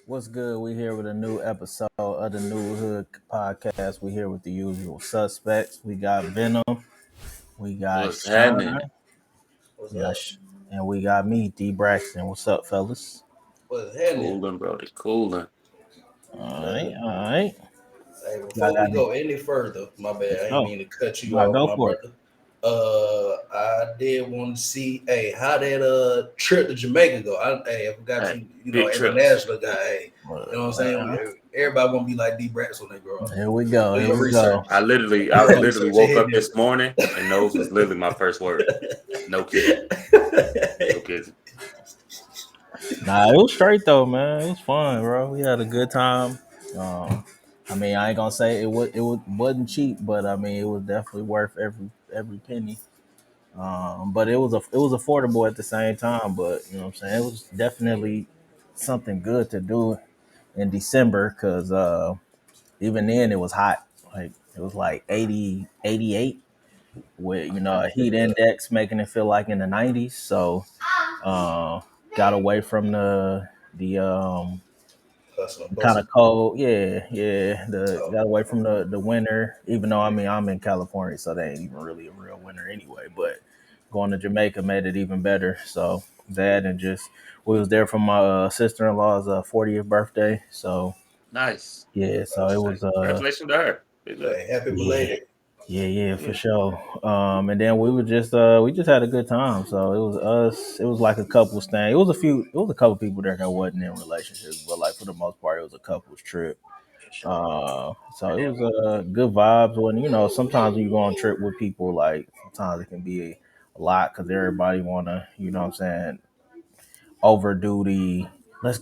What's good? We here with a new episode of the New Hood Podcast. We here with the usual suspects. We got Venom, we got What's Shawn, happening? What's we got up? and we got me, D Braxton. What's up, fellas? What's happening? Cooling, bro. They cooling. All right, Nothing. all right. Hey, Y'all before got we any go any further, my for bad. I ain't sure. mean to cut you Nah, off, go my for it. brother. I did want to see, hey, how that trip to Jamaica go. I forgot Hey, you, big trips. international guy. Hey, you know what I'm saying? Everybody want to be like D Brax when they grow up. Here we go. Do Here your we go. research. I Do literally your research woke up ahead this morning and those was literally my first word. No kidding. No kidding. Nah, it was straight though, man. It was fun, bro. We had a good time. I mean, I ain't gonna say wasn't cheap, but I mean, it was definitely worth every penny. But it was affordable at the same time. But you know what I'm saying, it was definitely something good to do in December because even then it was hot. Like it was like 80, 88 with a heat index making it feel like in the 90s. So uh, got away from the Hustling, kind of busting. cold. Yeah. The Oh, got away from the winter. Even though I mean I'm in California, so they ain't even really a real winter anyway. But going to Jamaica made it even better. So that and just we was there for my sister-in-law's 40th birthday. So Nice. yeah, so it nice. was Congratulations to her. Big up. Hey, happy yeah. belated. Yeah, for Yeah. sure. And then we just had a good time. So it was us. It was like a couples thing. It was a couple people there that wasn't in relationships, but like for the most part, it was a couples trip. So it was good vibes. When sometimes when you go on a trip with people, like sometimes it can be a lot because everybody wanna, what I'm saying, overdo the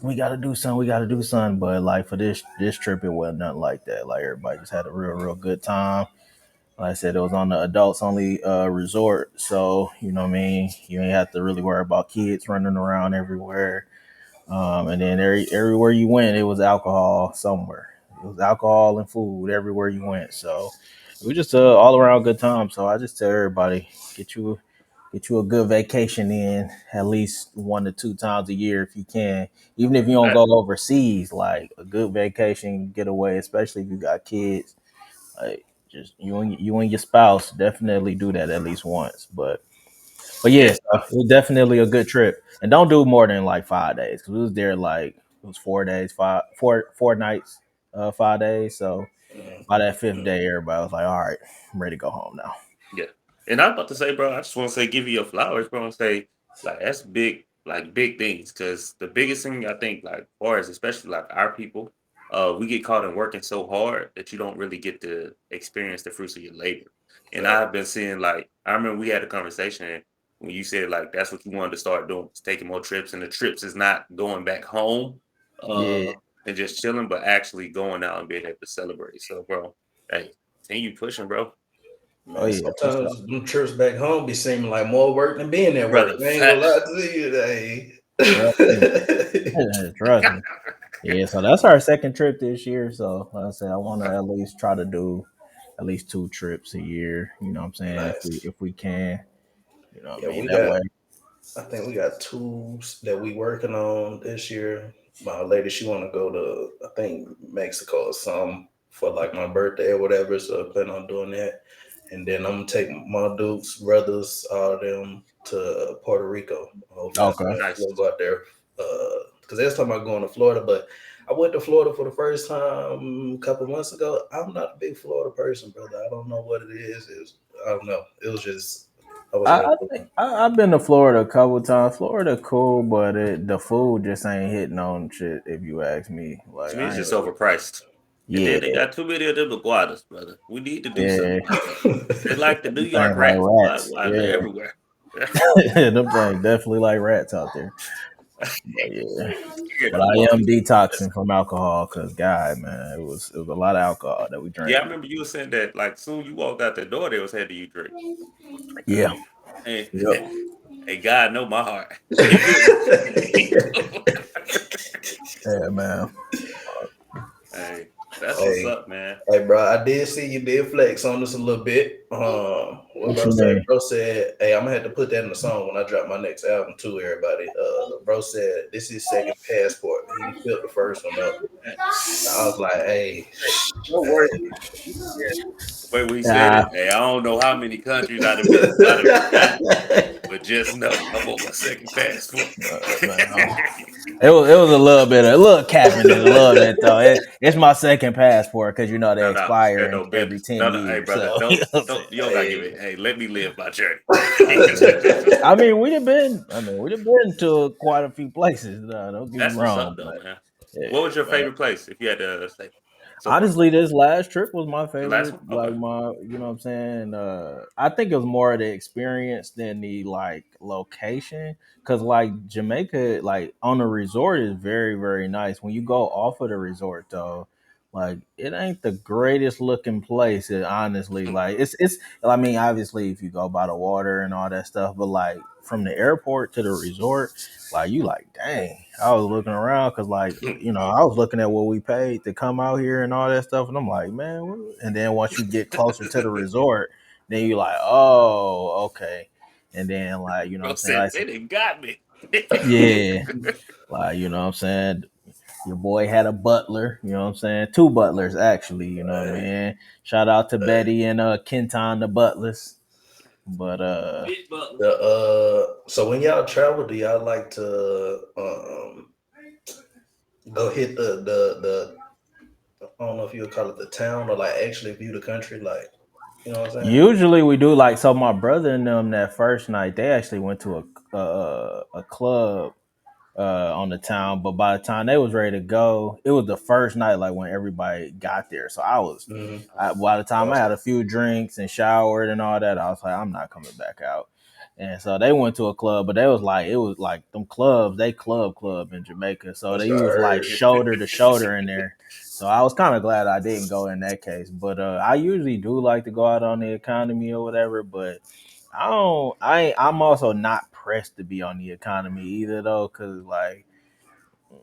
we gotta do something. But like for this trip, it wasn't nothing like that. Like everybody just had a real good time. Like I said, it was on the adults only resort, so you know what I mean. You ain't have to really worry about kids running around everywhere. And then everywhere you went, it was alcohol somewhere. It was alcohol and food everywhere you went. So it was just all around good time. So I just tell everybody, get you a good vacation in at least 1 to 2 times a year if you can. Even if you don't Hey, go overseas, like a good vacation getaway, especially if you got kids. Like just you and your spouse definitely do that at least once. But yeah. yes, it was definitely a good trip. And don't do more than like 5 days because we was there like it was 4 days, 4 nights, 5 days. So by that fifth Mm. day, everybody was like, "All right, I'm ready to go home now." Yeah. And I was about to say, bro, I just want to say, give you your flowers, bro, and say, like, that's big, like, big things. Because the biggest thing I think, like, for us, especially like our people, we get caught in working so hard that you don't really get to experience the fruits of your labor. And Fact. I've been seeing, like, I remember we had a conversation when you said, like, that's what you wanted to start doing, was taking more trips. And the trips is not going back home Yeah. and just chilling, but actually going out and being able to celebrate. So, bro, hey, continue pushing, bro. Oh Man, yeah, for sure. sometimes them trips back home be seeming like more work than being at work. Brother, I ain't gonna lie facts. to you, hey. Trust me. Trust me. Yeah. So that's our second trip this year. So like I said, I want to at least try to do at least 2 trips a year. You know what I'm saying? Nice. If we can. You know what I Yeah, mean? we That got. way. I think we got two that we working on this year. My lady, she want to go to I think Mexico or something for like my birthday or whatever. So I plan on doing that. And then I'm gonna take my Dukes brothers, all of them to Puerto Rico. Hopefully, Okay. Nice. we'll go out there. Because that's time I'm going to Florida, but I went to Florida for the first time a couple months ago. I'm not a big Florida person, brother. I don't know what it is. I don't know. It was just I I, wasn't I really. think I've been to Florida a couple times. Florida cool, but the food just ain't hitting on shit. If you ask me, like To me, it's I ain't just really. overpriced. And Yeah, then they got too many of them iguanas, brother. We need to do something yeah. about that. They like the New Them York things like rats. rats. Why they're Yeah, everywhere? them things definitely like rats out there. But yeah, Scared but of I am monkeys. detoxing from alcohol because God, man, it was a lot of alcohol that we Yeah, drank. I remember you were saying that like soon you walked out the door, they was handing you drink. Yeah. And Yep. hey, God know my heart. You feel me? Yeah, man. Hey. That's what's Hey, up, man. hey, bro, I did see you did flex on us a little bit. What What bro you said? mean? Bro said, "Hey, I'm gonna have to put that in the song when I drop my next album too." Everybody, bro said this is second passport. He done filled the first one up. I was like, "Hey, Don't worry. The way we said Nah, it, hey, I don't know how many countries I'd have been in, but just know I'm on my second passport. man. It was a little capping it a little bit though. It's my second passport because they No, no, expire that in no every business. 10 No, no, hey, years. brother, So you know what I'm saying? don't, you don't gotta give it. Hey, let me live my journey. I mean, we've been to quite a few places. Don't get me That's what's up, wrong, though, but man. What was yeah, your man. favorite place, if you had to say so far? Honestly, this last trip was my The last favorite. one? Like Okay. my, you know what I'm saying. I think it was more the experience than the like location. Cause like Jamaica, like on the resort is very very nice. When you go off of the resort though, like it ain't the greatest looking place. Honestly, like it's. I mean, obviously, if you go by the water and all that stuff, but like from the airport to the resort, like you like, dang. I was looking around because like I was looking at what we paid to come out here and all that stuff, and I'm like, man. And then once you get closer to the resort, then you like, oh, okay. And then like what Bro I'm saying, said like, they done got me. yeah, like what I'm saying. Your boy had a butler, you know what I'm saying? Two butlers actually, you know what I hey, mean? Shout out to hey. Betty and Kenton the butlers. But Big butler. So when y'all travel, do y'all like to go hit the I don't know if you would call it the town or like actually view the country, like you know what I'm saying? usually we do like so. My brother and them that first night they actually went to a club on the town, but by the time they was ready to go, it was the first night like when everybody got there. So Mm-hmm. by the time I had Awesome. a few drinks and showered and all that, I was like, I'm not coming back out. And so they went to a club, but it was like them clubs, they club in Jamaica. So That's they what I was like heard. shoulder to shoulder in there. So I was kind of glad I didn't go in that case. But I usually do like to go out on the economy or whatever, but I don't I'm also not pressed to be on the economy either though, cause like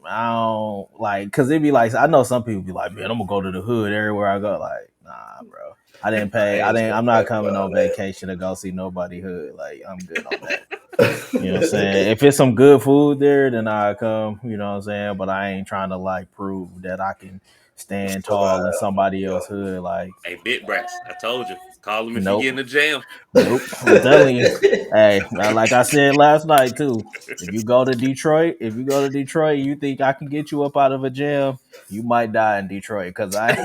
I don't like cause it be like I know some people be like, man, I'm gonna go to the hood everywhere I go. Like, nah, bro. I ain't I'm tripping not back coming about on vacation to go see nobody hood. Like, I'm good on that. You know what I'm saying? that. If it's some good food there, then I come, you know what I'm saying? But I ain't trying to like prove that I can stand tall in Survive. somebody Yeah. else's hood. Like, Hey, Bit Brax, I told you. Call him if you get nope. in a jam. Nope. I'm telling you. Hey, like I said last night too. If you go to Detroit, you think I can get you up out of a jam, you might die in Detroit because I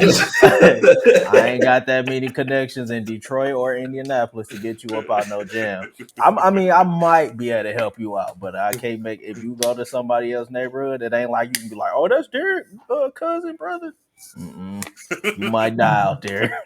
ain't got that many connections in Detroit or Indianapolis to get you up out no jam. I mean, I might be able to help you out, but I can't make if you go to somebody else's neighborhood, it ain't like you can be like, oh, that's Derek, cousin, brother. Mm-mm. You might die out there.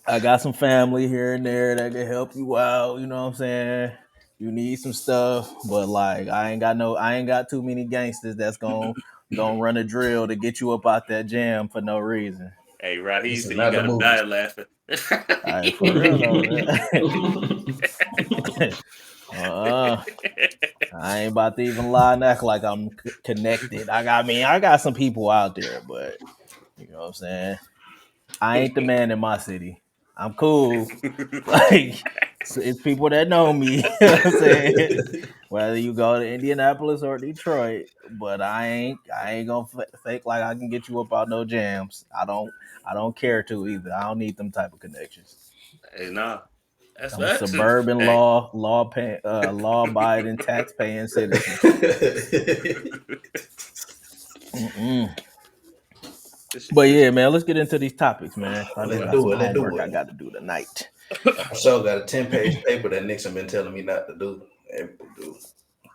I got some family here and there that can help you out. You know what I'm saying? You need some stuff, but like I ain't got too many gangsters that's gonna run a drill to get you up out that jam for no reason. Hey, Raheem This is said you not the got him movies. dying laughing. All right, for real though. uh, I ain't about to even lie and act like I'm connected. I got some people out there, but you know what I'm saying. I ain't the man in my city. I'm cool. Like it's people that know me. You know what I'm saying? Whether you go to Indianapolis or Detroit, but I ain't gonna fake like I can get you up out no jams. I don't care to either. I don't need them type of connections. Hey, nah, that's I'm a facts. suburban Hey. law abiding tax paying citizen. Mm-mm. This shit But is yeah, man, let's get into these topics, man. I just Let's got do some it. Let's homework do I it. got to do tonight. I sure got a 10-page paper that Nixon been telling me not to do. And do.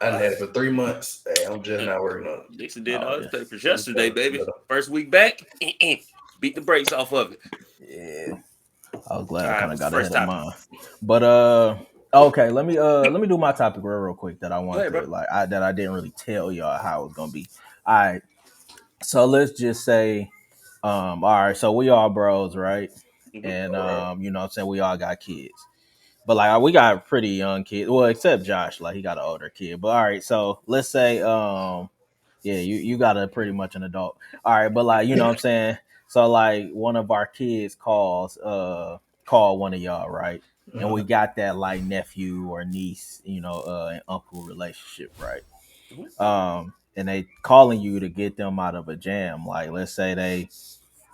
I done had it for 3 months. Hey, I'm just not working on Dixon did Oh all his yeah, papers it. yesterday, baby. First week back, beat the brakes off of it. yeah. I was glad All I right, kind of what's the got first ahead of topic? mine. But okay, let me do my topic real quick that I Go wanted ahead, bro. to that I didn't really tell y'all how it was gonna be. All right. So let's just say all right, so we all bros, right? Hmm. And All right. you know what I'm saying, we all got kids. But like we got pretty young kids. Well, except Josh, like he got an older kid. But all right, so let's say Yeah, you got a pretty much an adult. All right, but like, you know what I'm saying? So like one of our kids call one of y'all, right? And we Uh, got that like nephew or niece, and uncle relationship, right? Mhm. And they calling you to get them out of a jam. Like let's say they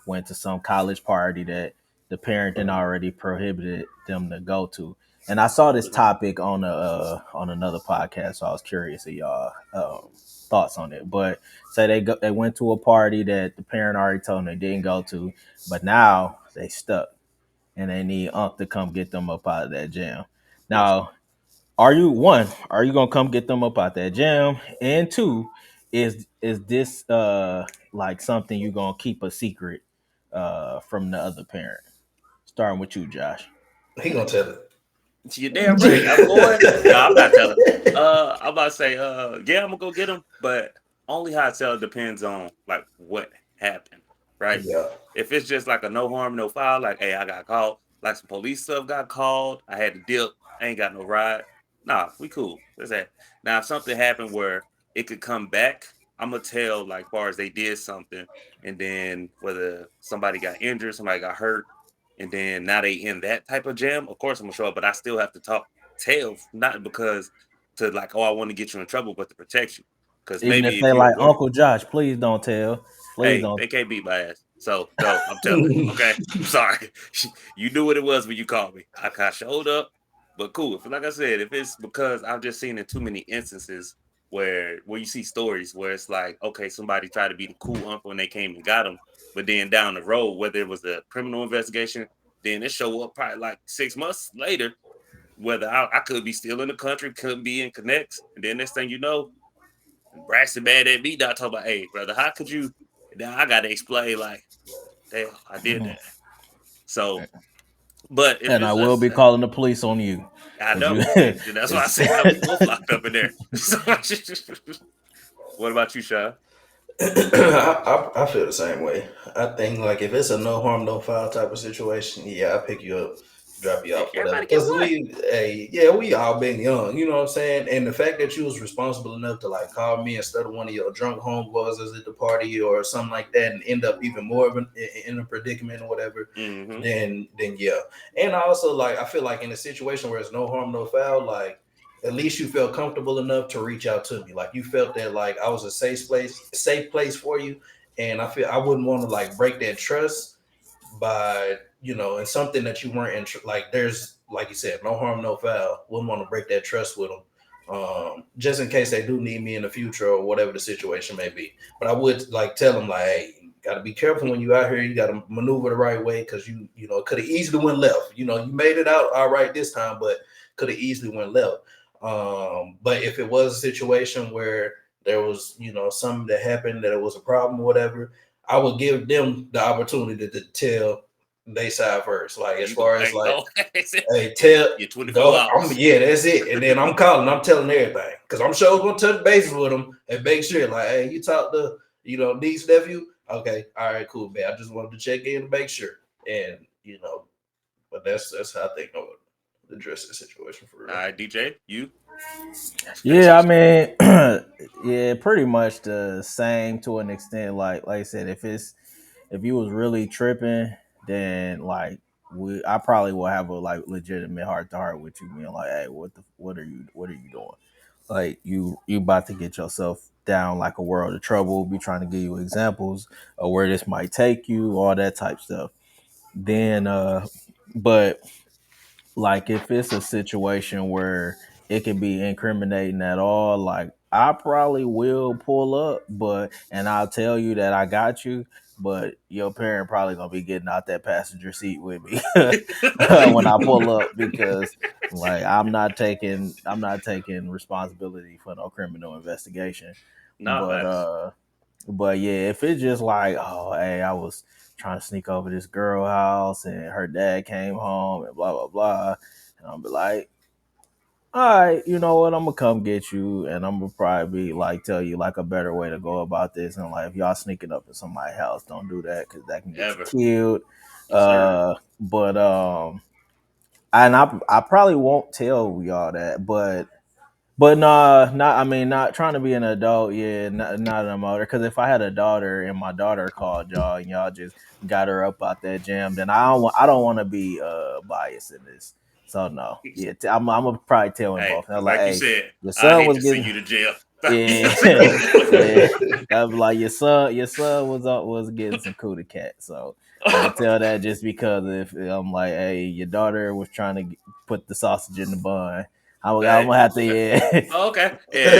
went to some college party that the parent then already prohibited them to go to. And I saw this topic on another podcast, so I was curious of y'all thoughts on it. But say they went to a party that the parent already told them they didn't go to, but now they stuck and they need Unc to come get them up out of that jam. Yes. Now, are you gonna come get them up out that jam? And two, is this like something you gonna keep a secret from the other parent? Starting with you, Josh. he gonna tell You're damn right. I'm going. No, I'm not telling. it. I'm about to say, yeah, I'm gonna go get him, but only how I tell it depends on like what happened, right? Yeah, If it's just like a no harm, no foul, like, hey, I got called, like some police stuff got called, I had to dip, I ain't got no ride. Nah, we cool. That's that. Now, if something happened where it could come back, I'm gonna tell like far as they did something, and then whether somebody got injured, somebody got hurt, and then now they in that type of jam, of course I'm gonna show up, but I still have to tell, not because to like, oh, I want to get you in trouble, but to protect you. Because Even if maybe if they you like avoid, Uncle Josh, please don't tell. Please hey, don't. they can't beat my ass. So no, I'm telling. Okay, I'm sorry. You knew what it was when you called me. I showed up, but cool. If like I said, if it's because I've just seen in too many instances where you see stories where it's like, okay, somebody tried to be the cool uncle and they came and got him, but then down the road, whether it was a criminal investigation, then it show up probably like 6 months later. Whether I could be still in the country, could be in connects, and then next thing you know, Braxton mad at me. Not talking about, hey, brother, how could you? Now I got to explain, like, damn, I did Mhm. that. So, but if And I it's will us, be calling the police on you I because you. know, and that's why I It's, said, no, we both locked up in there. So, what about you, Shawn? I feel the same way. I think like if it's a no harm, no foul type of situation, yeah, I pick you up, drop you off, whatever. Everybody get Because one. yeah, we all been young, you know what I'm saying. And the fact that you was responsible enough to like call me instead of one of your drunk homeboys at the party or something like that, and end up even more of in a predicament or whatever, Mm-hmm. then yeah. And I also like I feel like in a situation where it's no harm, no foul, like at least you felt comfortable enough to reach out to me. Like you felt that like I was a safe place for you. And I feel I wouldn't want to like break that trust by, and something that you weren't like there's like you said, no harm, no foul. Wouldn't want to break that trust with them. Just in case they do need me in the future or whatever the situation may be. But I would like tell them like, hey, you gotta be careful when you out here. You gotta maneuver the right way because you could have easily went left. You made it out all right this time, but could have easily went left. But if it was a situation where there was, something that happened that it was a problem or whatever, I would give them the opportunity to tell they side first. Like as You go, far as hey, like, go. hey, tell You're 24 go, hours. yeah, that's it. And then I'm calling, I'm telling everything because I'm sure gonna touch bases with them and make sure, like, hey, you talk to, niece nephew. Okay, all right, cool, man. I just wanted to check in to make sure, and but that's how I think I would address the situation for All real. right, DJ, you finish Yeah, your I story. mean, yeah, pretty much the same to an extent. Like I said, if you was really tripping, then like I probably will have a like legitimate heart to heart with you, being like, hey, what are you doing? Like you about to get yourself down like a world of trouble. Be trying to give you examples of where this might take you, all that type stuff. Then, but like if it's a situation where it can be incriminating at all, like I probably will pull up, but and I'll tell you that I got you, but your parent probably gonna be getting out that passenger seat with me when I pull up because like I'm not taking responsibility for no criminal investigation. Nah, But facts. yeah, if it's just like, oh hey, I was trying to sneak over this girl house and her dad came home and blah blah blah. And I'll be like, all right, you know what? I'm gonna come get you, and I'm gonna probably be like tell you like a better way to go about this. And like, if y'all sneaking up in somebody's house, don't do that because that can get you Ever. killed. Yes, sir. But I probably won't tell y'all that, but But nah, not I mean, not trying to be an adult. Yeah, not a motor. Because if I had a daughter and my daughter called y'all and y'all just got her up out that jam, then I don't want to be biased in this. So no, yeah, I'm gonna probably tell him Hey, both. I'm because like, like you hey, said, your I son hate was to see getting you to jail. I hate to see yeah, yeah. you. I'd be like, your son was getting some cootie cat. So I'm gonna tell that just because if I'm like, hey, your daughter was trying to put the sausage in the bun, I'm Hey, gonna have to, yeah, okay. Yeah.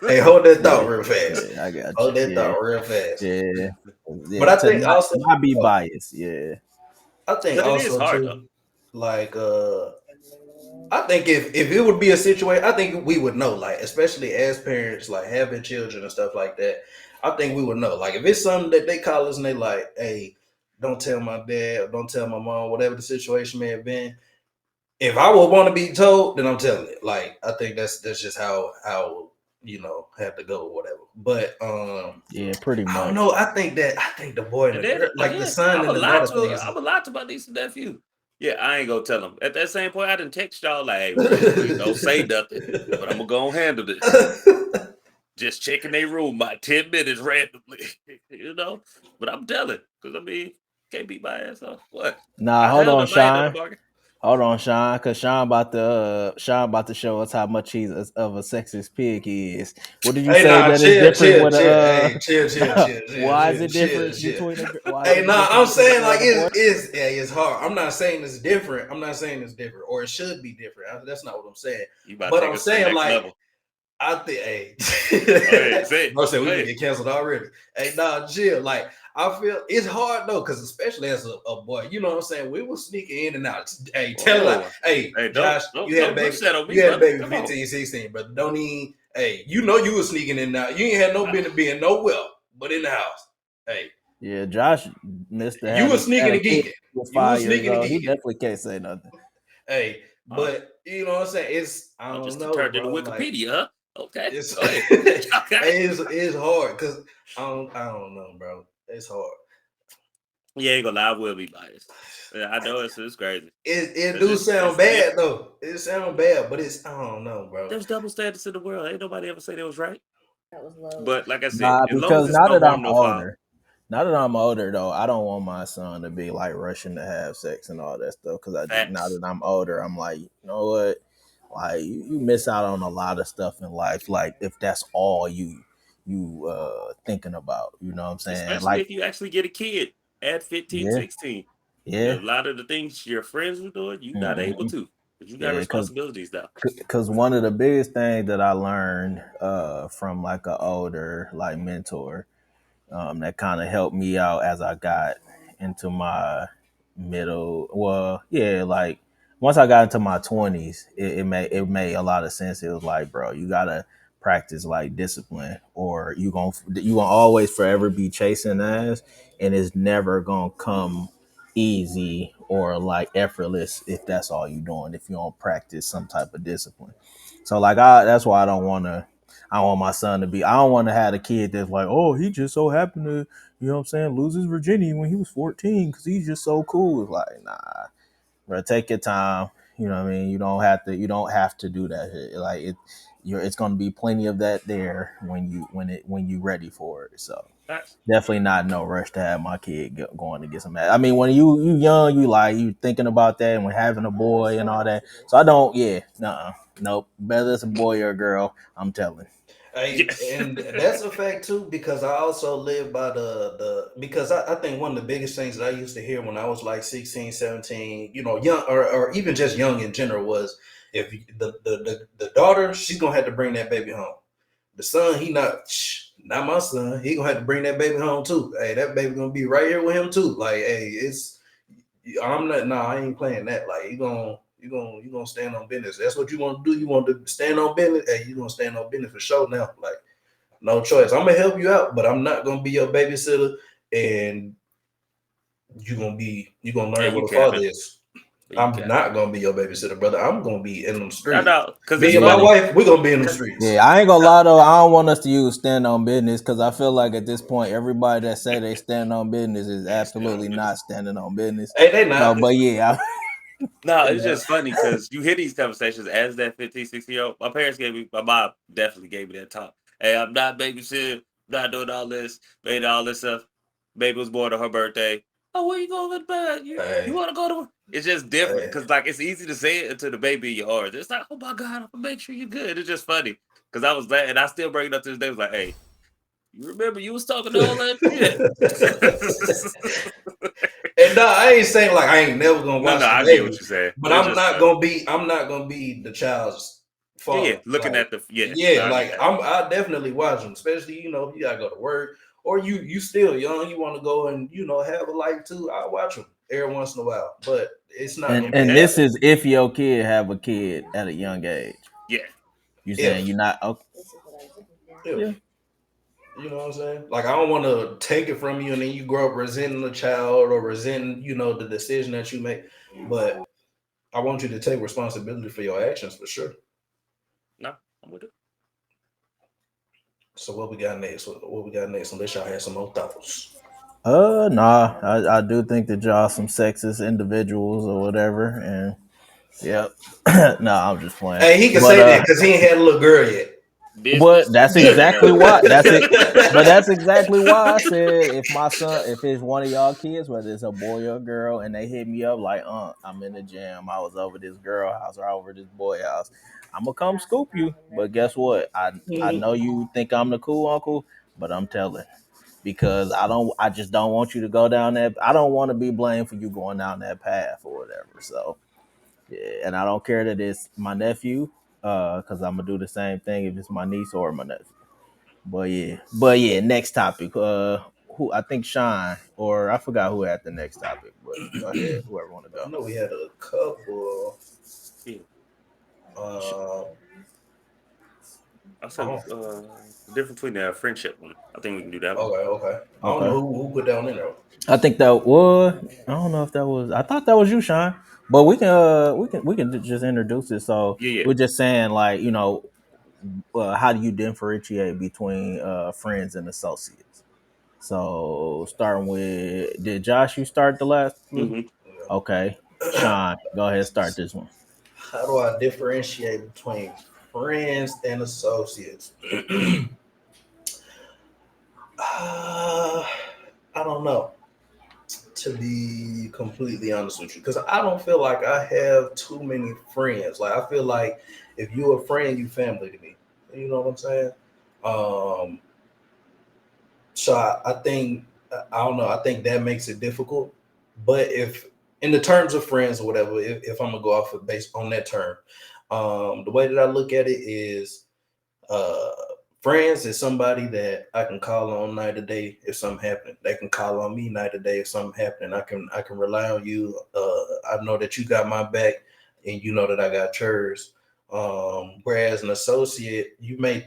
Hey, hold that yeah, thought real fast. yeah. I got Hold you. that Yeah, thought real fast. yeah, But yeah. I To think also, not be oh, biased. Yeah, I think But it is also hard though. too, like I think if it would be a situation, I think we would know, like especially as parents, like having children and stuff like that. I think we would know, like if it's something that they call us and they like, hey, don't tell my dad, or don't tell my mom, whatever the situation may have been. If I would want to be told, then I'm telling it. Like I think that's just how have to go or whatever. But yeah. Pretty I don't much. know. I think the boy and And the then girl, like the again, son and the daughter thing is. I'm a lot to my niece and nephew. Yeah, I ain't gonna tell them. At that same point, I didn't text y'all like, hey, real quick, don't say nothing, but I'm gonna go and handle this. Just checking their room my 10 minutes randomly, you know. But I'm telling, because I mean, can't beat my ass off. What? Nah, I hold held on, up my end of the Sean. bargain. Hold on, Sean, because Sean about to show us how much he's of a sexist pig he is. What did you Hey, say nah, that is chill, different chill, with chill. Hey, chill, chill, a? chill, chill, Why is chill, it chill, different chill. between a? Why is Hey, it nah, different I'm between a saying girl like and a boy? it's hard. I'm not saying it's different. I'm not saying it's different or it should be different. That's not what I'm saying. You about to But take I'm us to the saying next like level. I think, hey, Go ahead, say it. bro said Go we can ahead. get canceled already. Hey, nah, chill. Like I feel it's hard though, because especially as a boy, you know what I'm saying. We will sneak in and out. Hey, tell like, Whoa. hey, Hey, Josh, you had a don't push baby. that on me, You had a brother. baby Come on. 15, 16, but don't even. Hey, you know you was sneaking in and out. You ain't had no business being nowhere but in the house. Hey, Yeah, Josh missed to you had was had sneaking a and kid. geeking. He was You was 5 years sneaking and old. He geeking. definitely can't say nothing. Hey, Oh, but you know what I'm saying? It's I I'm don't just know, turned into bro. Like Wikipedia, huh? Okay, it's go ahead. Okay. it's hard because I don't know, bro. It's hard. You ain't gonna lie, I will be biased. Yeah, I know it's crazy. It 'Cause do sound it's bad different. though. It sound bad, but it's I don't know, bro. There's double standards in the world. Ain't nobody ever say they was right. But like I said, Nah, as long because as it's no harm, no foul. now that I'm older though, I don't want my son to be like rushing to have sex and all that stuff. Because now Facts. that I'm older, I'm like, you know what? Like you miss out on a lot of stuff in life. Like if that's all you thinking about, you know what I'm saying? Especially Like if you actually get a kid at 15, yeah, 16. A yeah, lot of the things your friends were doing, you not able hmm to. Because you got yeah. responsibilities now. Because one of the biggest things that I learned from like an older like mentor that kind of helped me out as I got into my middle. Well, yeah, like once I got into my 20s, it made a lot of sense. It was like, bro, you gotta practice like discipline, or you gonna always forever be chasing ass, and it's never gonna come easy or like effortless if that's all you doing. If you don't practice some type of discipline, so like that's why I don't want my son to be. I don't want to have a kid that's like, oh, he just so happened to, you know what I'm saying, lose his virginity when he was 14 because he's just so cool. It's like, nah, bro, take your time. You know what I mean? You don't have to. You don't have to do that. Like it, it's going to be plenty of that there when you ready for it. So Facts. definitely not no rush to have my kid going to get some. I mean, when you young, you thinking about that and when having a boy and all that. So I don't. Yeah, nope. Whether it's a boy or a girl, I'm telling. Hey, Yes. and that's a fact too, because I also live by the because I think one of the biggest things that I used to hear when I was like 16, 17, young or even just young in general was if the daughter, she's gonna have to bring that baby home. The son, he not my son. He gonna have to bring that baby home too. Hey, that baby gonna be right here with him too. Like, hey, it's I'm not. Nah, I ain't playing that. Like, you gonna stand on business. That's what you want to do. You want to stand on business. Hey, you gonna stand on business for sure now. Like, no choice. I'm gonna help you out, but I'm not gonna be your babysitter. And you gonna Hey, learn you what a father capping. is. You I'm capping. not gonna be your babysitter, brother. I'm gonna be in them I streets. know. Because it's Me and my Yeah. funny. wife, we're gonna be in them 'Cause- streets. Yeah, I ain't gonna lie though. I don't want us to use stand on business because I feel like at this point, everybody that say they stand on business is Ain't stand on absolutely business. not standing on business. Hey, they So, not. but yeah, No, You it's know? just funny because you hear these conversations as that 15, 16-year-old. My parents gave me, my mom definitely gave me that talk. Hey, I'm not babysitting, not doing all this, made all this stuff. Baby was born on her birthday. Oh, where you going to bed? You Hey, want to go to? It's just different hey. because like it's easy to say it until the baby in your arms. It's like, oh my god, I'm gonna make sure you're good. It's just funny because I was that, and I still bring it up to this day. It's like, hey, you remember you was talking all that shit? And no, I ain't saying like I ain't never gonna No, no, watch the I get what baby, you're saying. but It's just funny. I'm not gonna be the child's Yeah, yeah. father. Looking Like, at the no, yeah, I get like that. I definitely watch them, especially if you gotta go to work or you still young, you want to go and have a life too. I watch them every once in a while, but it's not And gonna be a and That this habit. is if your kid have a kid at a young age. yeah. You saying If you're not? Okay, yeah. if you know what I'm saying, like I don't want to take it from you and then you grow up resenting the child or resenting the decision that you make, but I want you to take responsibility for your actions for sure. No, I'm with it. So what we got next? What we got next? Unless y'all have some more thoughts. Nah. I do think that y'all some sexist individuals or whatever, and yep. Nah, I'm just playing. Hey, he can But say that because he ain't had a little girl yet. Business is that's better exactly now. why. That's it. But that's exactly why I said if my son, if it's one of y'all kids, whether it's a boy or a girl, and they hit me up like, I'm in the gym, I was over this girl house or over this boy house, I'm gonna come scoop you. But guess what? I Mhm. know you think I'm the cool uncle, but I'm telling because I just don't want you to go down that. I don't want to be blamed for you going down that path or whatever. So yeah, and I don't care that it's my nephew, because I'm gonna do the same thing if it's my niece or my nephew. But yeah. Next topic. Who I think Shawn or I forgot who had the next topic. But go ahead, whoever want to I go. know we had a couple. Yeah. Uh, I I said don't, the difference between the friendship one. I think we can do that one. okay, okay. I don't know Okay. who put that one in there. I think that was. I don't know if that was. I thought that was you, Shawn. But we can just introduce it. So Yeah, yeah. we're just saying like how do you differentiate between friends and associates? So starting with, did Josh you start the last one? Mm-hmm. Okay, Shawn, go ahead start this one. How do I differentiate between friends and associates? uh, I don't know. To be completely honest with you, because I don't feel like I have too many friends. Like I feel like if you're a friend, you family to me. You know what I'm saying? Um, so I think I don't know. I think that makes it difficult. But if in the terms of friends or whatever, if I'm gonna go off of based on that term, the way that I look at it is uh, friends is somebody that I can call on night or day if something happening. They can call on me night or day if something happening. I can rely on you. I know that you got my back, and you know that I got yours. Whereas an associate, you may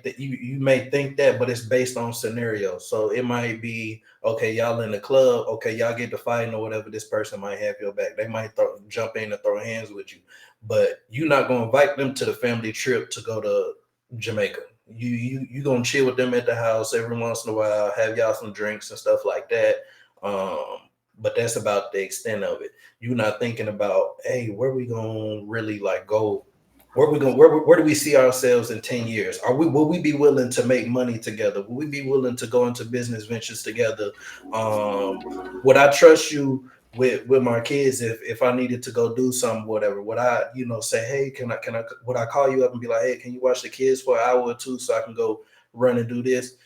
think that, but it's based on scenario. So it might be okay. Y'all in the club, okay, y'all get to fighting or whatever. This person might have your back. They might jump in and throw hands with you, but you're not gonna invite them to the family trip to go to Jamaica. You gonna chill with them at the house every once in a while, have y'all some drinks and stuff like that. But that's about the extent of it. You're not thinking about, hey, where we gonna really like go? Where do we see ourselves in 10 years? Will we be willing to make money together? Will we be willing to go into business ventures together? Would I trust you with my kids if I needed to go do something, whatever? Would I, say, hey, can I would I call you up and be like, hey, can you watch the kids for an hour or two so I can go run and do this?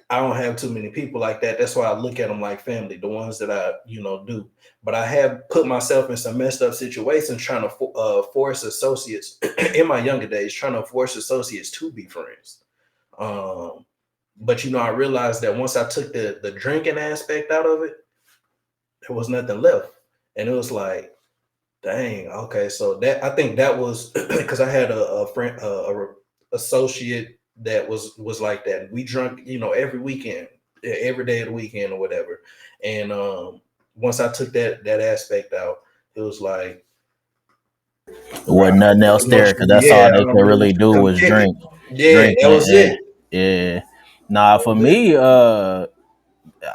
I don't have too many people like that. That's why I look at them like family, the ones that I, do. But I have put myself in some messed up situations trying to force associates in my younger days, trying to force associates to be friends. Um, but I realized that once I took the drinking aspect out of it, there was nothing left, and it was like, dang, okay. So that I think that was because I had a friend, associate that was like that. We drunk, every weekend, every day of the weekend or whatever. And once I took that aspect out, it was like, It bro, wasn't nothing else I don't there want you because to, that's all yeah, I they don't could really want really you to do come was kick it. drink, Yeah, drink, that was and it. yeah. Nah, That for was it. me,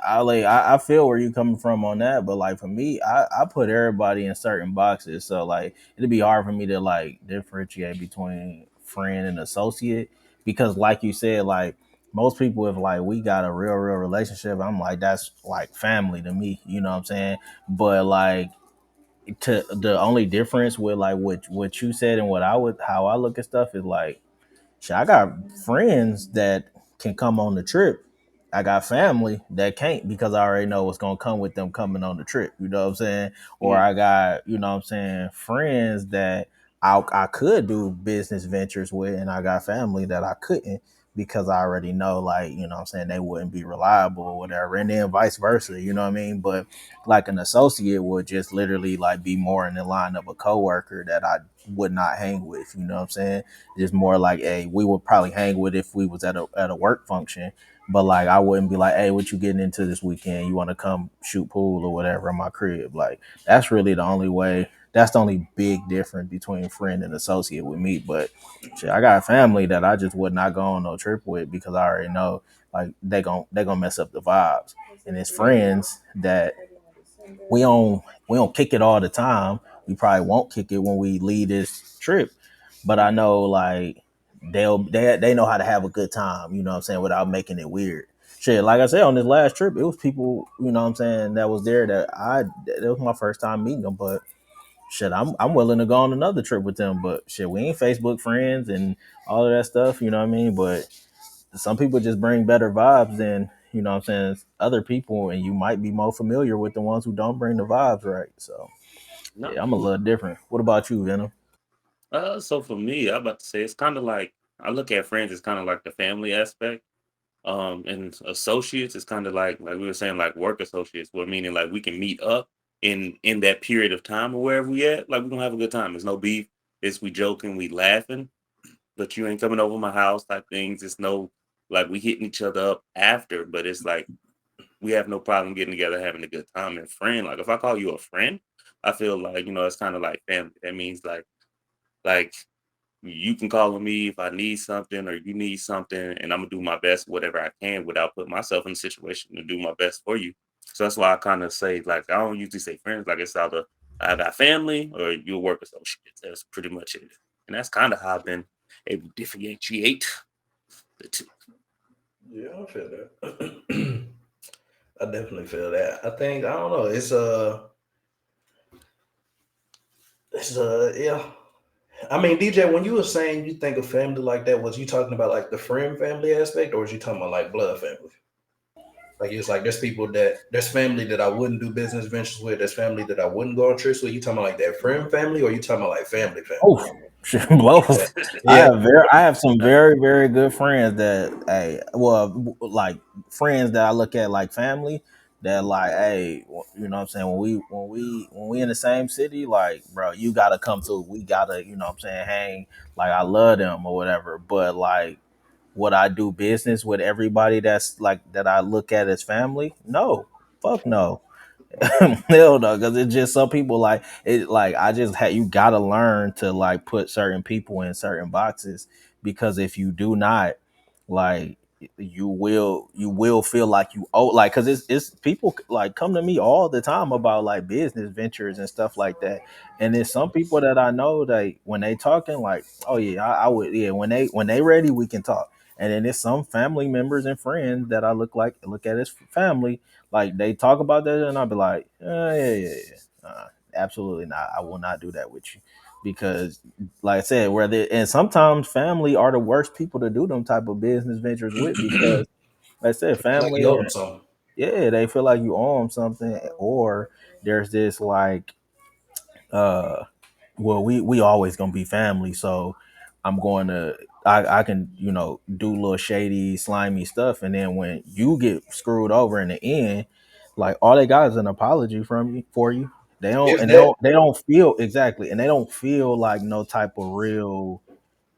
I feel where you coming from on that, but like for me, I put everybody in certain boxes. So like it'd be hard for me to like differentiate between friend and associate because like you said, like most people if like we got a real relationship, I'm like that's like family to me. You know what I'm saying? But like to the only difference with like what you said and what I would how I look at stuff is like shit, I got friends that can come on the trip. I got family that can't because I already know what's gonna come with them coming on the trip. You know what I'm saying? Or Mm. I got, you know what I'm saying, friends that I could do business ventures with, and I got family that I couldn't because I already know, like, you know what I'm saying, they wouldn't be reliable or whatever. And then vice versa, you know what I mean? But like an associate would just literally like be more in the line of a coworker that I would not hang with, you know what I'm saying? Just more like, hey, we would probably hang with if we was at a work function, but like I wouldn't be like, hey, what you getting into this weekend? You want to come shoot pool or whatever in my crib? Like that's really the only way. That's the only big difference between friend and associate with me. But shit, I got a family that I just would not go on no trip with because I already know like they gonna mess up the vibes. And it's friends that we don't kick it all the time. We probably won't kick it when we leave this trip. But I know like they know how to have a good time, you know what I'm saying, without making it weird. Shit, like I said, on this last trip, it was people, you know what I'm saying, that was there that was my first time meeting them. But shit, I'm willing to go on another trip with them. But shit, we ain't Facebook friends and all of that stuff, you know what I mean? But some people just bring better vibes than you know what I'm saying other people, and you might be more familiar with the ones who don't bring the vibes right. So No. yeah, I'm a little different. What about you, Venom? So for me, I'm about to say it's kind of like I look at friends as kind of like the family aspect. And associates is kind of like we were saying, like work associates, where meaning like we can meet up in that period of time or wherever we at. Like we're gonna have a good time. There's no beef. It's we joking, we laughing, but you ain't coming over my house type things. It's no like we hitting each other up after, but it's like we have no problem getting together, having a good time. And friend, like if I call you a friend, I feel like it's kind of like family. That means like you can call on me if I need something or you need something, and I'm gonna do my best, whatever I can, without putting myself in a situation to do my best for you. So that's why I kind of say, like, I don't usually say friends, like it's either I got family or you work associates. That's pretty much it. And that's kind of how I've been able to differentiate the two. Yeah, I feel that. I definitely feel that. I think I don't know. Yeah. I mean, DJ, when you were saying you think of family like that, was you talking about like the friend family aspect, or was you talking about like blood family? Like it's like there's family that I wouldn't do business ventures with. There's family that I wouldn't go on trips with. You talking about like that friend family, or you talking about like family family? Oh, both. Yeah. I have some very good friends that hey, well, like friends that I look at like family that like hey, you know what I'm saying, when we in the same city, like bro, you gotta come to, we gotta, you know what I'm saying, hang, like I love them or whatever. But like would I do business with everybody that's like that I look at as family? No. Fuck no. Hell no, because it's just some people like it. Like I just had you gotta learn to like put certain people in certain boxes because if you do not, like you will feel like you owe like because it's people like come to me all the time about like business ventures and stuff like that, and there's some people that I know that when they talking like oh yeah I would yeah when they ready we can talk, and then there's some family members and friends that I look at as family like they talk about that, and I'll be like, yeah. Absolutely not. I will not do that with you because, like I said, where they and sometimes family are the worst people to do them type of business ventures with because, like I said, Like you family, owe them something. yeah, they feel like you owe them something, or there's this like, uh, well, we always gonna be family, so I'm going to I can do little shady slimy stuff, and then when you get screwed over in the end, like all they got is an apology from you for you. They don't Is and that they don't feel exactly, and they don't feel like no type of real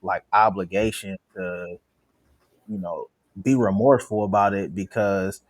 like obligation to you know be remorseful about it because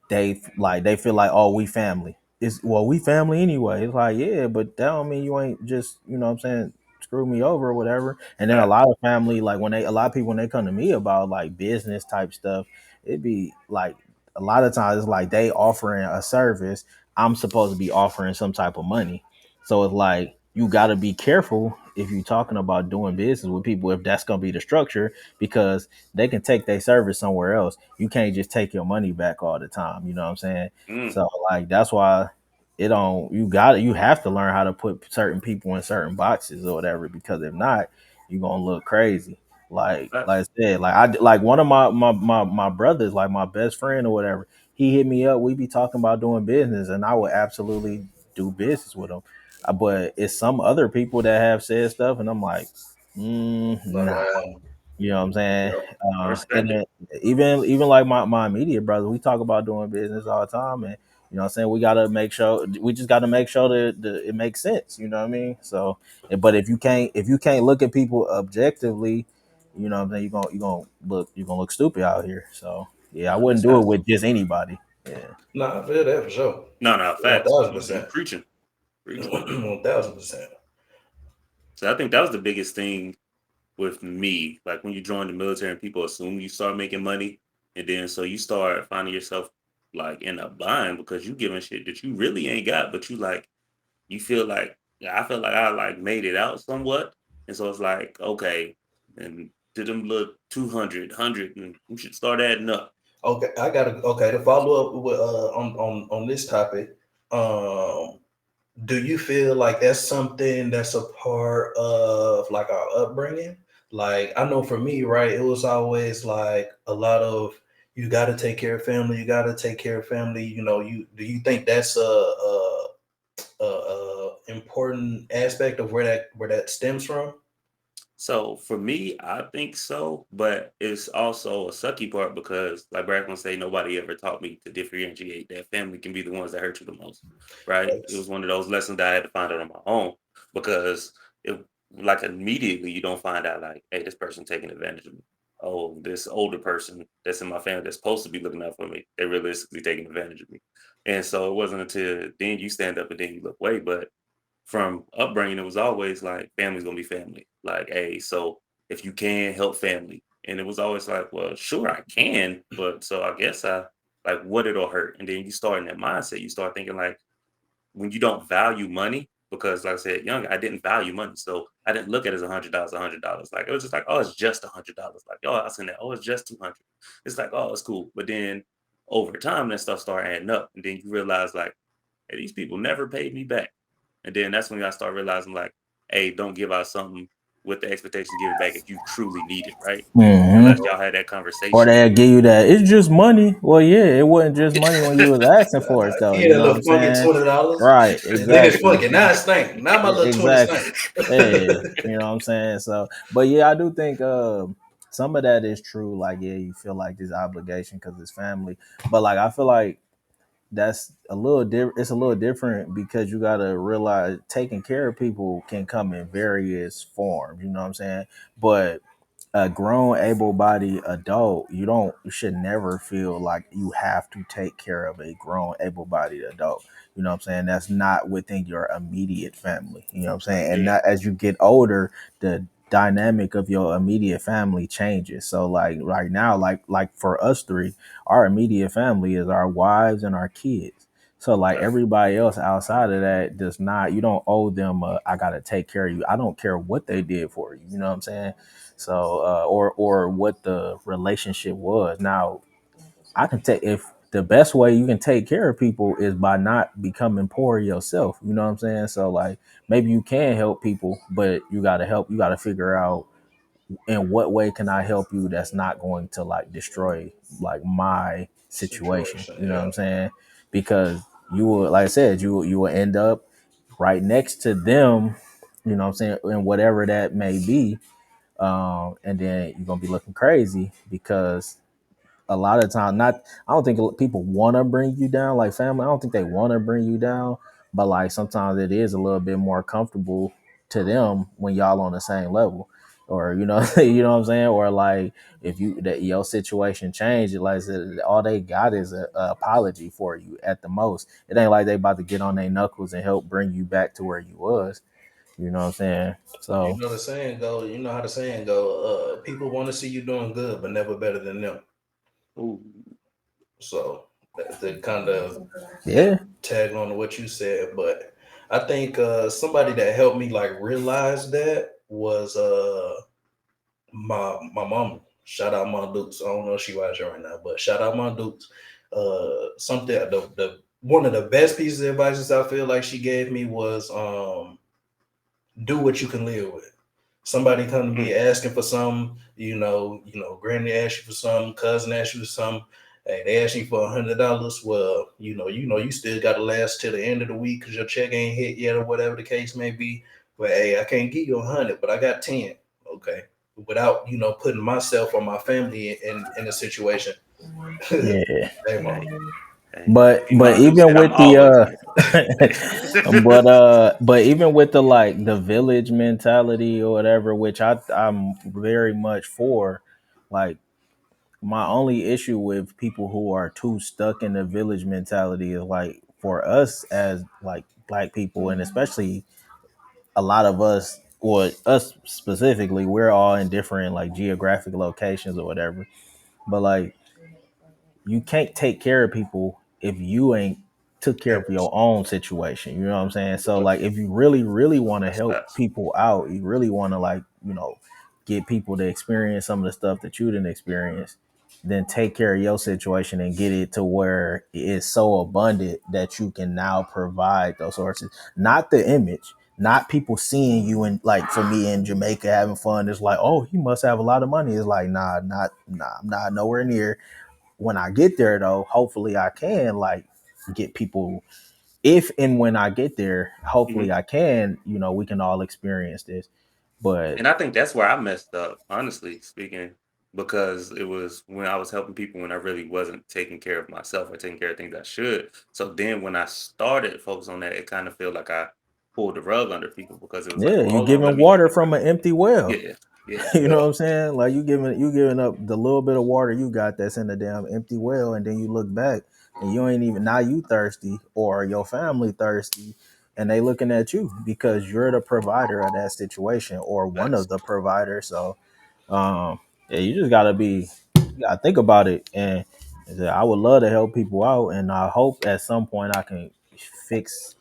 they feel like oh we family. It's well we family anyway. It's like yeah, but that don't mean you ain't just what I'm saying screw me over or whatever. And then a lot of family like when they a lot of people when they come to me about like business type stuff, it'd be like a lot of times it's like they offering a service, I'm supposed to be offering some type of money. So it's like you got to be careful if you're talking about doing business with people, if that's going to be the structure, because they can take their service somewhere else. You can't just take your money back all the time. You know what I'm saying? Mm, So like that's why it don't you got you have to learn how to put certain people in certain boxes or whatever, because if not, you're gonna look crazy. Like I said, like one of my brothers, like my best friend or whatever, he hit me up. We be talking about doing business, and I would absolutely do business with him. But it's some other people that have said stuff, and I'm like, Not nah. gonna happen. You know what I'm saying? Yep. I And respect it. then even like my immediate brother, we talk about doing business all the time, and you know what I'm saying, we just gotta make sure that it makes sense. You know what I mean? So, but if you can't look at people objectively, you know what I'm saying, you're gonna look stupid out here. So yeah, I Nah, wouldn't that's do it facts. with just anybody. Yeah. Nah, I feel that for sure. No, no, One facts. thousand You percent. preaching, preaching. 1000%. So I think that was the biggest thing with me. Like when you join the military and people assume you start making money, and then so you start finding yourself like in a bind because you giving shit that you really ain't got, but you feel like, yeah, I feel like I like made it out somewhat, and so it's like okay, and to them look 200, and you should start adding up. Okay, I gotta okay to follow up with on this topic. Um, do you feel like that's something that's a part of like our upbringing? Like I know for me, right, it was always like a lot of you got to take care of family. You got to take care of family. You know, you do you think that's a important aspect of where that stems from? So for me, I think so, but it's also a sucky part because, like Brack gonna say, nobody ever taught me to differentiate that family can be the ones that hurt you the most, right? It was That's one of those lessons that I had to find out on my own because it, like, immediately you don't find out like, hey, this person taking advantage of me. Oh, this older person that's in my family that's supposed to be looking out for me, they realistically taking advantage of me. And so it wasn't until then you stand up and then you look away, but from upbringing, it was always like family's gonna be family. Like, hey, so if you can help family, and it was always like, well, sure I can, but so I guess I like what it'll hurt, and then you start in that mindset. You start thinking like when you don't value money, because like I said, young, I didn't value money, so I didn't look at it as $100, $100. Like it was just like, oh, it's just $100. Like, oh, I seen that. Oh, it's just 200. It's like, oh, it's cool. But then over time, that stuff start adding up, and then you realize like, hey, these people never paid me back. And then that's when I start realizing like, hey, don't give out something with the expectation to give it back if you truly need it, right? Hmm. Unless y'all had that Or conversation. they'll give you that. It's just money. Well, yeah, it wasn't just money when you was asking for it, though. yeah, You that know what little I'm funky saying? $20, Right. and then it's Exactly. funky. Now it stink. Now my little 20 Exactly. stink. Yeah. You know what I'm saying? So, but yeah, I do think some of that is true. Like, yeah, you feel like this obligation because it's family, but like I feel like that's a little different. It's a little different because you got to realize taking care of people can come in various forms. You know what I'm saying? But a grown, able-bodied adult, you should never feel like you have to take care of a grown, able-bodied adult. You know what I'm saying? That's not within your immediate family. You know what I'm saying? And Yeah, that, as you get older, the dynamic of your immediate family changes. So like right now, like for us three, our immediate family is our wives and our kids. So like right. everybody else outside of that does not, you don't owe them I gotta take care of you. I don't care what they did for you. You know what I'm saying? So or what the relationship was. Now I can take if the best way you can take care of people is by not becoming poor yourself. You know what I'm saying? So like maybe you can help people, but you gotta figure out in what way can I help you that's not going to like destroy like my situation. Situation, You know what yeah. I'm saying? Because you will, like I said, you will end up right next to them, you know what I'm saying, and whatever that may be. And then you're gonna be looking crazy because a lot of time not I don't think people want to bring you down like family. I don't think they want to bring you down, but like sometimes it is a little bit more comfortable to them when y'all on the same level, or you know you know what I'm saying, or like if you that your situation changed, like I said, all they got is a apology for you at the most. It ain't like they about to get on their knuckles and help bring you back to where you was. You know what I'm saying? You So know the saying go. You know how the saying go. People want to see you doing good, but never better than them. Ooh, So that kind of Yeah, tag on to what you said, but I think somebody that helped me like realize that was my mom. Shout out my Dukes. I don't know if she watching right now, but shout out my Dukes. Something the one of the best pieces of advice I feel like she gave me was do what you can live with. Somebody come to me Mm. asking for something, granny asked you for something, cousin asked you for something. Hey, they ask you for $100. Well, you still got to last till the end of the week because your check ain't hit yet or whatever the case may be. But hey, I can't give you 100, but I got 10. Okay, without putting myself or my family in a situation. Hey, yeah. mom. Hey, hey. But You know, dude even said I'm with the always right. Hey. but even with the like the village mentality or whatever, which I'm very much for, like my only issue with people who are too stuck in the village mentality is like for us as like black people, and especially a lot of us, or us specifically, we're all in different like geographic locations or whatever. But like you can't take care of people if you ain't took care of your own situation. You know what I'm saying? So like if you really, really want to That's help facts. people out, you really want to like, get people to experience some of the stuff that you didn't experience, then take care of your situation and get it to where it's so abundant that you can now provide those sources. Not the image, not people seeing you, and like for me in Jamaica having fun, it's like, oh, he must have a lot of money. It's like, I'm not nowhere near. When I get there though, hopefully I can like get people, if and when I get there, Hmm. hopefully I can, we can all experience this. But And I think that's where I messed up, honestly speaking, because it was when I was helping people when I really wasn't taking care of myself or taking care of things I should. So then when I started focus on that, it kind of felt like I pulled the rug under people because it was like, yeah, well, you hold on, let giving me, water from an empty well. yeah, yeah, You know Yeah. what I'm saying? Like you giving up the little bit of water you got that's in the damn empty well, and then you look back and you ain't even, now you thirsty or your family thirsty, and they looking at you because you're the provider of that situation or one facts. of the providers. So yeah, you just gotta be, you gotta think about it. And I would love to help people out, and I hope at some point I can fix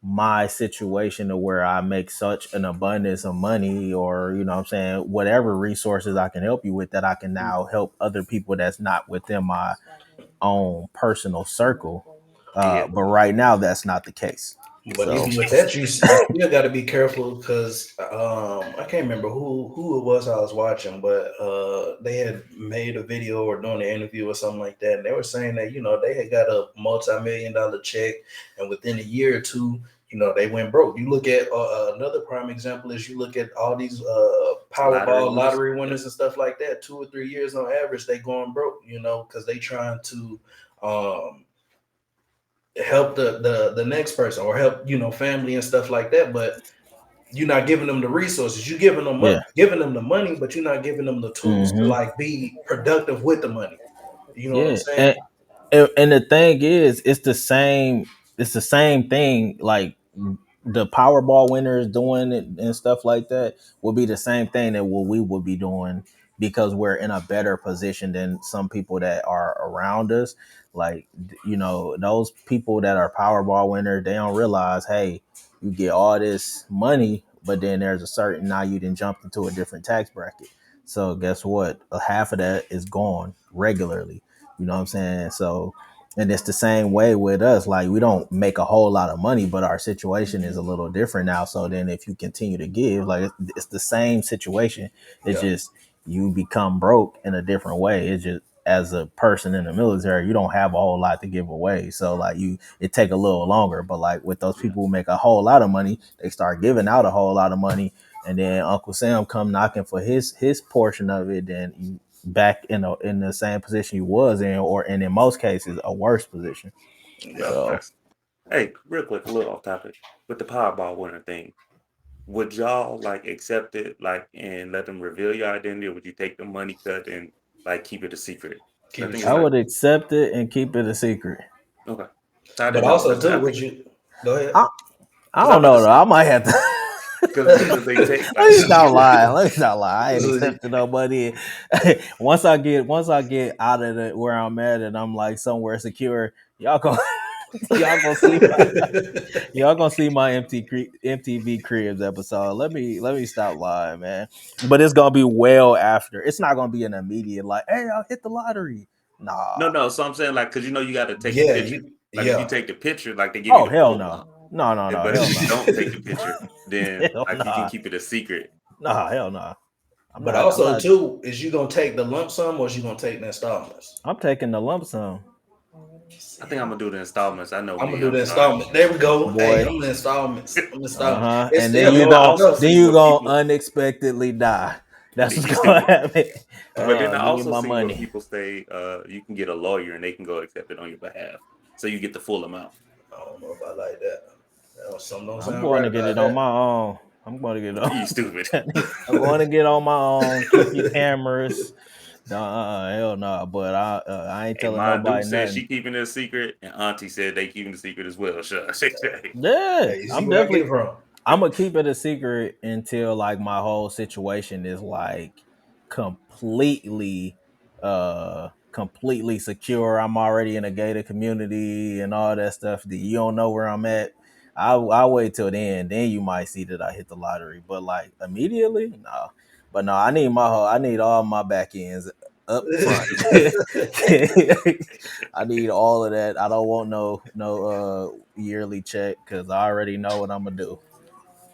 my situation to where I make such an abundance of money, or what I'm saying, whatever resources I can help you with, that I can Mm. now help other people that's not within my own personal circle. Yeah, But right now that's not the case. But So even with that, you still got to be careful because I can't remember who it was I was watching, but they had made a video or doing an interview or something like that, and they were saying that they had got a multi-million-dollar check, and within a year or two, they went broke. You look at another prime example is you look at all these lottery Powerball winners. lottery Yep, winners and stuff like that. 2 or 3 years on average, they going broke. Because they trying to. Help the next person or help family and stuff like that, but you're not giving them the resources. You yeah. giving them the money, but you're not giving them the tools to Hmm. like be productive with the money. You know what I'm Yeah. saying? And the thing is, it's the same thing. Like the Powerball winners doing it and stuff like that will be the same thing that what we would be doing, because we're in a better position than some people that are around us. Like those people that are Powerball winners, they don't realize, hey, you get all this money, but then there's a certain, now you didn't jump into a different tax bracket. So guess what? A half of that is gone regularly. You know what I'm saying? So, and it's the same way with us. Like we don't make a whole lot of money, but our situation is a little different now. So then, if you continue to give, like it's the same situation. It's Yeah, just you become broke in a different way. It's just, as a person in the military, you don't have a whole lot to give away. So like it take a little longer. But like with those yeah, people who make a whole lot of money, they start giving out a whole lot of money, and then Uncle Sam come knocking for his portion of it. Then you back in the same position you was in, or and in most cases a worse position. yeah. yeah. So Facts. Hey, real quick, a little off topic with the Powerball winner thing. Would y'all like accept it, like, and let them reveal your identity, or would you take the money cut and like keep it a secret? 'Cause I Keep it think it's I secret. like would accept it and keep it a secret. okay. So I But didn't know also because too, I would think you go ahead? I, I because I'm don't about to know though. say I might have to. because they take Let like me stop lying. Let me stop lying. I ain't accepting no money. Once I get out of where I'm at and I'm like somewhere secure, y'all go y'all gonna see my y'all gonna see my MTV Cribs episode. Let me stop lying, man. But it's gonna be well after. It's not gonna be an immediate like, hey, I hit the lottery. Nah. no. So I'm saying like, because you got to take the Yeah, picture. you Like if you yeah. take the picture, like they give you Oh the hell full no. amount. No, no, no, But if hell you no. don't take the picture, then Hell like you can nah. keep it a secret. Nah, hell no. But I'm also not too, is you gonna take the lump sum or is you gonna take the installments? I'm taking the lump sum. I think I'm gonna do the installments. I know I'm gonna me. do I'm the sorry. installment. There we go. Hey, Boy. I'm the installments. I'm the installment. Uh-huh. It's And still gonna add up. then See you where gonna people. unexpectedly die. That's You what's gonna stupid. happen. But then I Give me also my seen where money. people say you can get a lawyer and they can go accept it on your behalf, so you get the full amount. I don't know if I like that. Something don't I'm sound going right to get about it on that. my own. I'm going to get it on. You stupid. I'm going to get on my own. Keep your cameras. Hell no. But I ain't Hey, telling my dude nobody said nothing. she keeping it a secret, and Auntie said they keeping the secret as well. Sure. Yeah, Hey, you see I'm where I get definitely. it from? I'm gonna keep it a secret until like my whole situation is like completely, completely secure. I'm already in a gated community and all that stuff. That you don't know where I'm at. I wait till then. Then you might see that I hit the lottery. But like immediately, no. But no, I need all my back ends up front. I need all of that. I don't want no yearly check because I already know what I'm gonna do.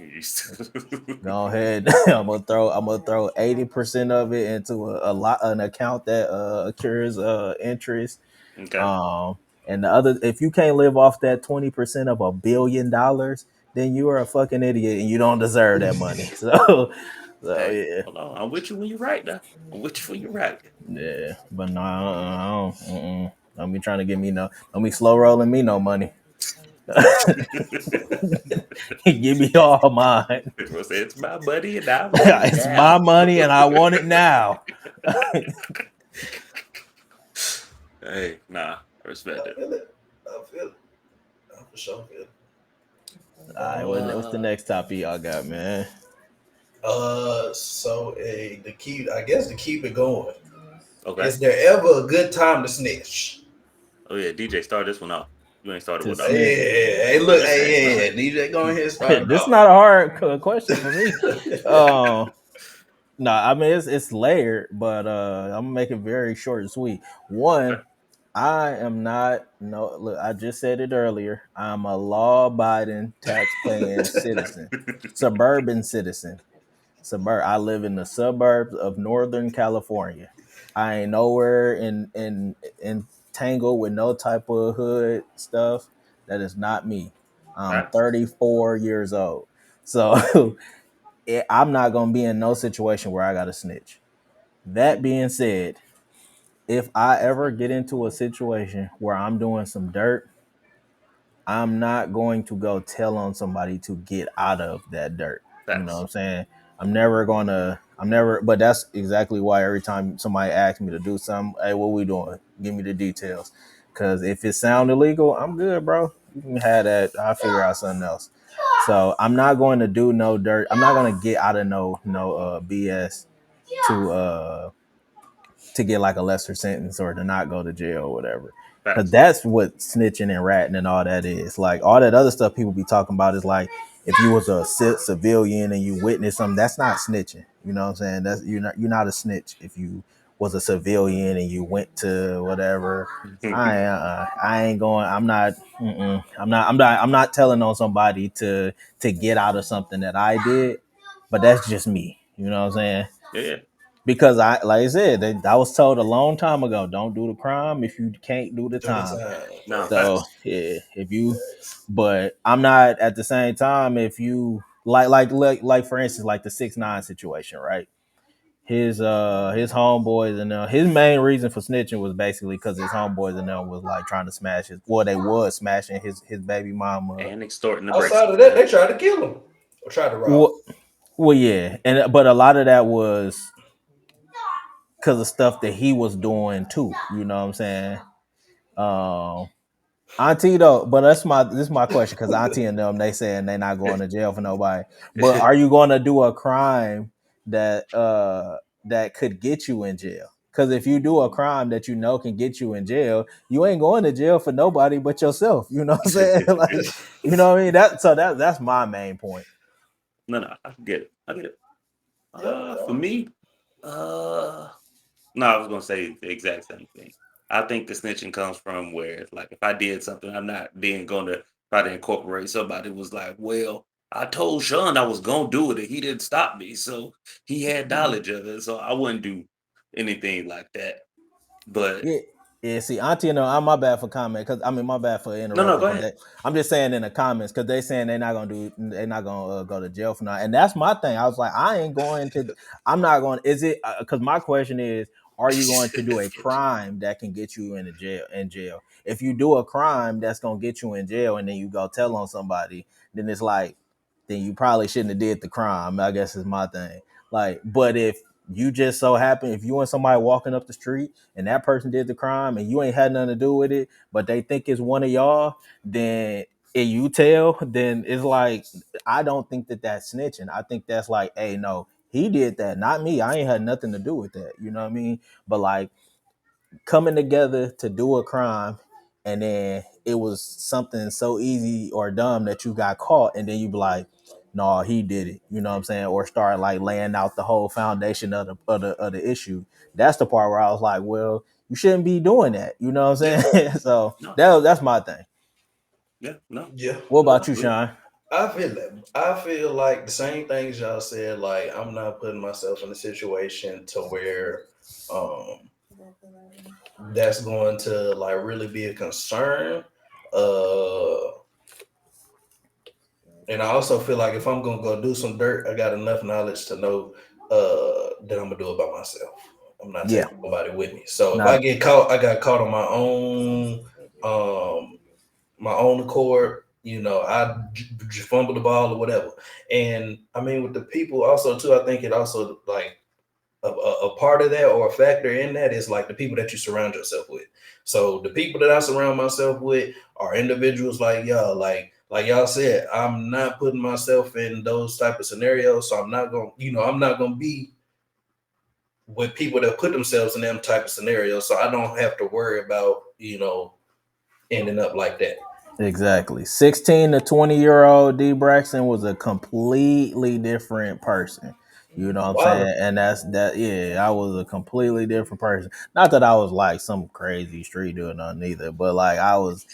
You stupid. Go ahead. I'm gonna throw 80% of it into an account that accrues interest. Okay. Um and the other, if you can't live off that 20% of $1 billion, then you are a fucking idiot and you don't deserve that money. So Hey, yeah. hold on. I'm with you when you're right. Now I'm with you when you're right. Yeah. But no, I don't, don't be trying to give me no, don't be slow rolling me no money. Give me all mine. Bro said it's my buddy and I want it It's now. my money and I want it now. Hey, nah, I respect I it. feel it. I feel it. I for sure feel it. All right, what's the next topic y'all got, man? So the keep, I guess to keep it going, Okay. is there ever a good time to snitch? Oh yeah, DJ, start this one off. You ain't started To with ours. snitch. Hey, look, hey, DJ, go ahead and start it This is off. not a hard question for me. No, I mean it's layered, but I'm gonna make it very short and sweet. Okay. One, I am not no look, I just said it earlier. I'm a law abiding, tax paying citizen, suburban citizen. I live in the suburbs of Northern California. I ain't nowhere in tangled with no type of hood stuff. That is not me. I'm Facts. 34 years old. So I'm not going to be in no situation where I got to snitch. That being said, if I ever get into a situation where I'm doing some dirt, I'm not going to go tell on somebody to get out of that dirt. You know what Facts. I'm saying? I'm never, but that's exactly why every time somebody asks me to do something, hey, what we doing? Give me the details. Cause if it sound illegal, I'm good, bro. You can have that. I'll figure out something else. So I'm not going to do no dirt. I'm not going to get out of no BS to get like a lesser sentence or to not go to jail or whatever. Cause Facts. that's what snitching and ratting and all that is. Like all that other stuff people be talking about is like if you was a civilian and you witnessed something, that's not snitching. You know what I'm saying? That's you're not a snitch if you was a civilian and you went to whatever. I ain't going. I'm not. I'm not telling on somebody to get out of something that I did. But that's just me. You know what I'm saying? Yeah, yeah. Because like I said, I was told a long time ago, don't do the crime if you can't do the Do the time. time. Nah, So facts. yeah, if you, Facts. but I'm not at the same time. If you like for instance, like the 6ix9ine situation, right? His homeboys and his main reason for snitching was basically because his homeboys and them was like trying to smash his, well, they was smashing his baby mama. And extorting the Outside braces, of that, man. they tried to kill him or tried to rob him. Well, yeah, and but a lot of that was because of stuff that he was doing too. You know what I'm saying? Um, Auntie though, but this is my question because Auntie and them they saying they not going to jail for nobody. But are you going to do a crime that could get you in jail? Because if you do a crime that you know can get you in jail, you ain't going to jail for nobody but yourself. You know what I'm saying? Like, you know what I mean? That's my main point. No, I get it. I get it. Yeah, For yeah. me, uh, no, I was gonna say the exact same thing. I think the snitching comes from where it's like if I did something, I'm not then gonna try to incorporate somebody who was like, well, I told Shawn I was gonna do it and he didn't stop me, so he had knowledge of it. So I wouldn't do anything like that. But Yeah, yeah. See, Auntie, I'm my bad for comment because I mean my bad for no, interrupting go because ahead. I'm just saying in the comments because they saying they're not gonna go to jail for now, and that's my thing. I was like, I ain't going to, I'm not going. Is it because my question is, are you going to do a crime that can get you in the jail? In jail, if you do a crime that's gonna get you in jail, and then you go tell on somebody, then it's like, then you probably shouldn't have did the crime. I guess is my thing. Like, but if you just so happen, if you and somebody walking up the street and that person did the crime and you ain't had nothing to do with it, but they think it's one of y'all, then and you tell, then it's like I don't think that that's snitching. I think that's like, hey, no, he did that, not me. I ain't had nothing to do with that. You know what I mean? But like coming together to do a crime and then it was something so easy or dumb that you got caught and then you be like, no, he did it, you know what I'm saying, or start like laying out the whole foundation of the issue. That's the part where I was like, well, you shouldn't be doing that, you know what Yeah, I'm saying? So no, that's my thing. yeah, no, Yeah, What yeah. about you, Sean? I feel like the same things y'all said. Like I'm not putting myself in a situation to where um that's going to like really be a concern. Uh, and I also feel like if I'm gonna go do some dirt, I got enough knowledge to know that I'm gonna do it by myself. I'm not Yeah, taking nobody with me. So if I not get caught, I got caught on um my own accord. I fumble the ball or whatever. And I mean, with the people also too, I think it also like a part of that or a factor in that is like the people that you surround yourself with. So the people that I surround myself with are individuals like y'all, like y'all said. I'm not putting myself in those type of scenarios, so I'm not gonna be with people that put themselves in them type of scenarios, so I don't have to worry about ending up like that. exactly. 16 to 20-year-old D Braxton was a completely different person. You know what I'm Wow. saying? And that's that. Yeah, I was a completely different person. Not that I was like some crazy street dude, nothing either, but like I was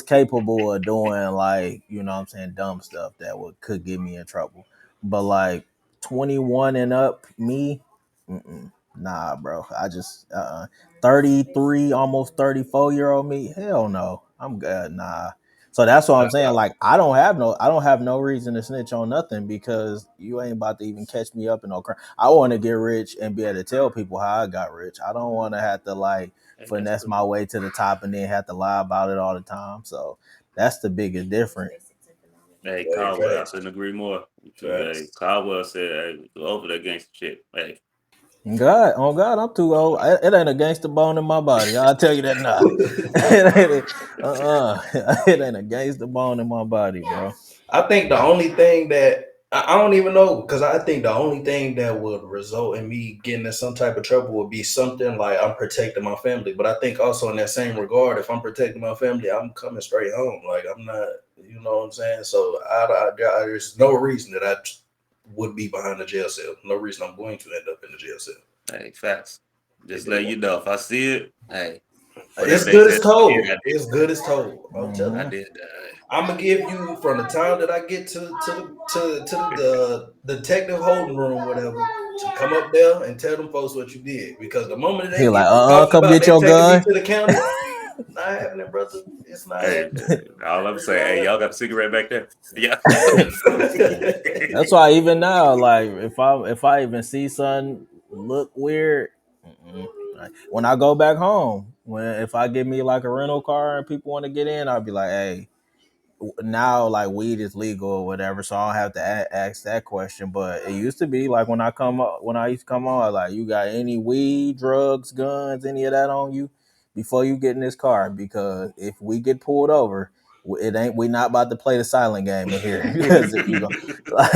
capable of doing like what I'm saying, dumb stuff that could get me in trouble. But like 21 and up, me, nah, bro. I just 33, almost 34-year-old me, hell no. I'm good. Nah. So that's what I'm saying. Like I don't have no reason to snitch on nothing because you ain't about to even catch me up in no crime. I want to get rich and be able to tell people how I got rich. I don't want to have to like hey, that's finesse true. my way to the top and then have to lie about it all the time. So that's the biggest difference. Hey, Hey, Caldwell, I facts, couldn't agree more. Hey, facts. Caldwell said, "Hey, go over that gangster shit." Hey, God, oh God, I'm too old. It ain't a gangster bone in my body. I'll tell you that now. It ain't a gangster bone in my body, bro. I think the only thing that I don't even know because I think the only thing that would result in me getting in some type of trouble would be something like I'm protecting my family. But I think also in that same regard, if I'm protecting my family, I'm coming straight home. Like I'm not, you know what I'm saying? So there's no reason that I would be behind a jail cell. No reason I'm going to end up in the jail cell. hey, facts. It Just let didn't. you know if I see it. Hey, It's whatever they good said, as I did. told. I did. It's good as told. I'm telling I you. Hmm. did that. I'm gonna give you from the time that I get to the detective holding room, whatever, to come up there and tell them folks what you did. Because the moment He they like, get to talking come about get they your taking me gun. to the county, not having it, brother. It's not Hey, happening. all I'm It's saying, not hey, y'all got a cigarette back there? Yeah. That's happening. why even now, like if I even see something look weird, like, when I go back home, when if I get me like a rental car and people want to get in, I'll be like, hey, now like weed is legal or whatever, so I don't have to ask that question. But it used to be like when I used to come on, like, you got any weed, drugs, guns, any of that on you? before you get in this car, because if we get pulled over, it ain't we not about to play the silent game in here because you go like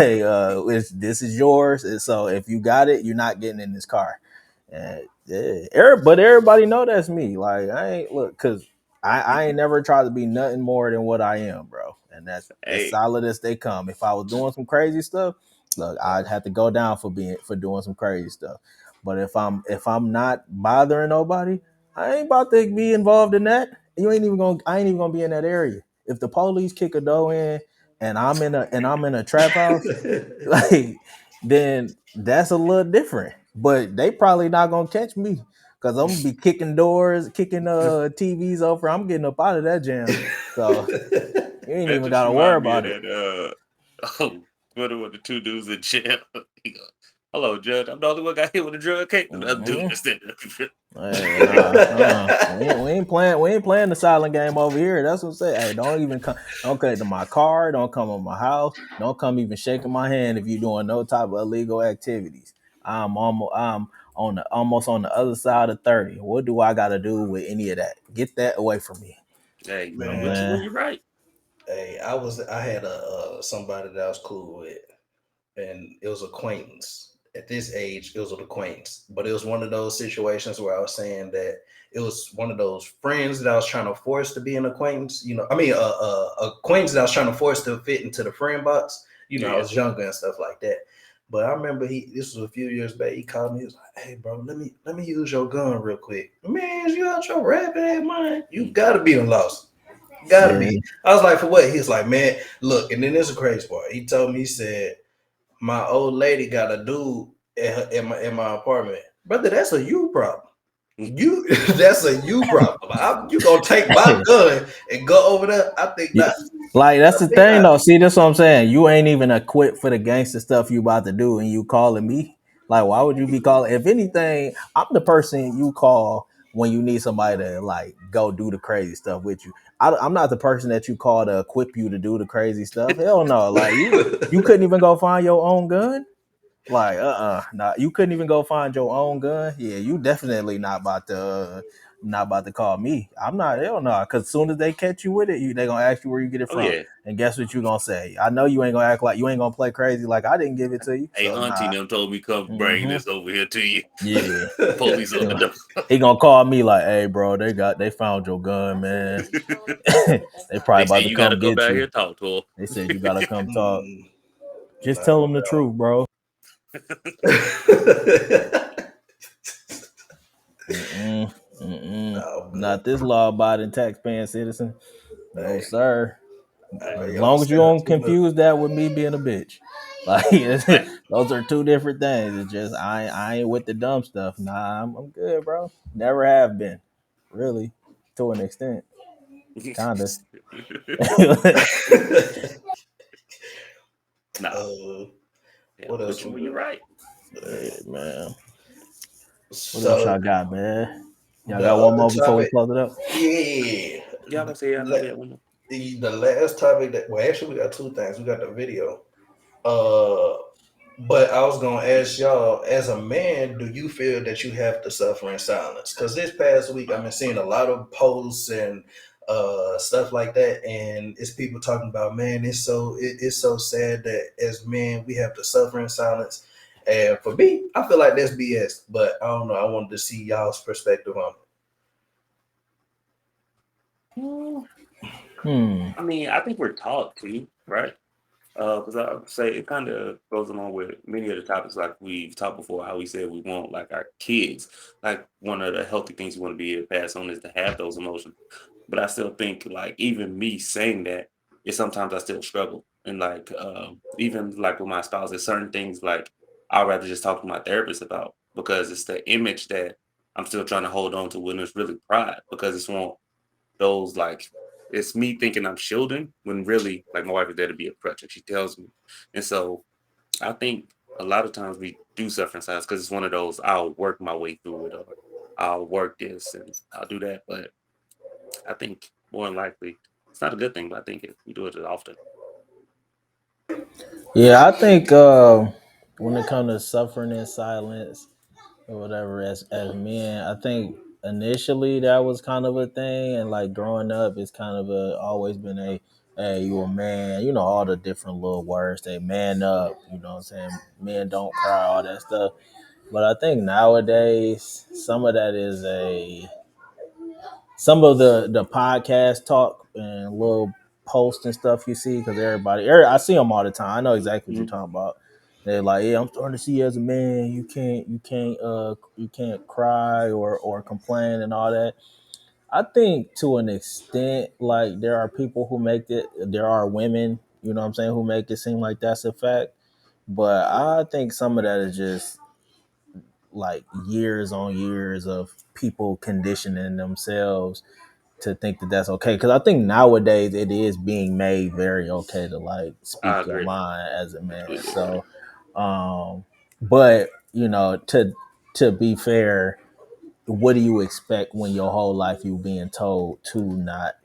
this is yours, and so if you got it, you're not getting in this car. And yeah, but everybody know that's me. Like I ain't look because I ain't never tried to be nothing more than what I am, bro. And that's as Hey, solid as they come. If I was doing some crazy stuff, look, I'd have to go down for doing some crazy stuff. But if I'm not bothering nobody, I ain't about to be involved in that. I ain't even gonna be in that area. If the police kick a door in and I'm in a trap house, like then that's a little different. But they probably not gonna catch me because I'm gonna be kicking doors, kicking TVs over. I'm getting up out of that jam. So you ain't that even just gotta worry remind me of about it. that. Oh, what were the two dudes in jail? He go, hello, Judge. I'm the only one got hit with a drug case. Another dude Hmm. that's there. Hey, nah, we ain't playing the silent game over here. That's what I'm saying. Hey, don't come to my car, don't come in my house, don't come even shaking my hand if you're doing no type of illegal activities. I'm almost on the other side of 30. What do I gotta do with any of that? Get that away from me. Hey, I'm with you Man, when Man. you're right. hey, I had a somebody that I was cool with, and it was acquaintance. At this age, it was an acquaintance, but it was one of those situations where I was saying that it was one of those friends that I was trying to force to be an acquaintance. I mean, acquaintance that I was trying to force to fit into the friend box. I Yeah. was younger and stuff like that. But I remember this was a few years back. He called me. He was like, "Hey, bro, let me use your gun real quick." Man, you out your rabbit ass mind? You Mm. gotta be a lost. Gotta Yeah. be. I was like, for what? He's like, man, look. And then there's a crazy part. He told me, he said, my old lady got a dude in my apartment. Brother, that's a you problem. You that's a you problem. You gonna take my gun and go over there? I think You, not. like that's I the think thing not. though. See, that's what I'm saying. You ain't even equipped for the gangster stuff you about to do, and you calling me. Like, why would you be calling? If anything, I'm the person you call when you need somebody to like go do the crazy stuff with you. I'm not the person that you call to equip you to do the crazy stuff. Hell no. Like you couldn't even go find your own gun. Like, nah, you couldn't even go find your own gun. Yeah, you definitely not about to call me. I'm not. Hell no, because as soon as they catch you with it, they gonna ask you where you get it Oh from, yeah. and guess what you gonna say? I know you ain't gonna act like you ain't gonna play crazy like I didn't give it to you. Hey, So Auntie nah. them told me come bring Hmm. this over here to you. Yeah. Police He on the gonna, door. he gonna call me like, hey, bro, they found your gun, man. They probably They say about to you gotta come come get back you. here and talk to They said you gotta come talk. Mm, Just nah, tell them the truth, bro. no. Mm-mm, mm-mm. No, Not but this law-abiding, tax-paying citizen. No, hey, sir. hey, As y'all long as you stand don't too much. confuse that with me being a bitch, like Hey, those are two different things. It's just I ain't with the dumb stuff. Nah, I'm good, bro. Never have been, really, to an extent, kinda. nah. uh, Yeah, what I'm else with you we when you're right. Yeah, got? man. What else So y'all got, man? Y'all the got one other more before we topic, close it up? yeah. Yeah, I can say I know we Le- had one more. the last topic that well, actually, we got two things. We got the video. Uh, but I was gonna ask y'all, as a man, do you feel that you have to suffer in silence? Because this past week, I've been seeing a lot of posts and stuff like that, and it's people talking about, man, it's so sad that as men we have to suffer in silence. And for me, I feel like that's BS. But I don't know. I wanted to see y'all's perspective on Hmm, Hmm. I mean, I think we're taught to, right? Because I would say it kind of goes along with many of the topics like we've talked before. How we said we want like our kids, like one of the healthy things we want to be able to pass on is to have those emotions. But I still think like even me saying that, is sometimes I still struggle. And like even like with my spouse, there's certain things like I'd rather just talk to my therapist about because it's the image that I'm still trying to hold on to when it's really pride because it's one those like it's me thinking I'm shielding when really like my wife is there to be a crutch and she tells me. And so I think a lot of times we do suffer in silence because it's one of those I'll work my way through it or I'll work this and I'll do that. But I think more than likely it's not a good thing, but I think we do it often. Yeah, I think when it comes to suffering in silence or whatever, as men, I think. initially that was kind of a thing, and like growing up, it's kind of always been a hey, you a man, all the different little words. They man up, what I'm saying? Men don't cry, all that stuff. But I think nowadays some of that is some of the podcast talk and little posts and stuff you see, because I see them all the time. I know exactly what you're Mhm. talking about. They're like, yeah, I'm starting to see you as a man. You can't cry or complain and all that. I think to an extent, like there are people who make it. There are women, what I'm saying, who make it seem like that's a fact. But I think some of that is just like years on years of people conditioning themselves to think that that's okay. Because I think nowadays it is being made very okay to like I speak your agree. mind as a man. Completely agree. So, but to be fair, what do you expect when your whole life you being told to not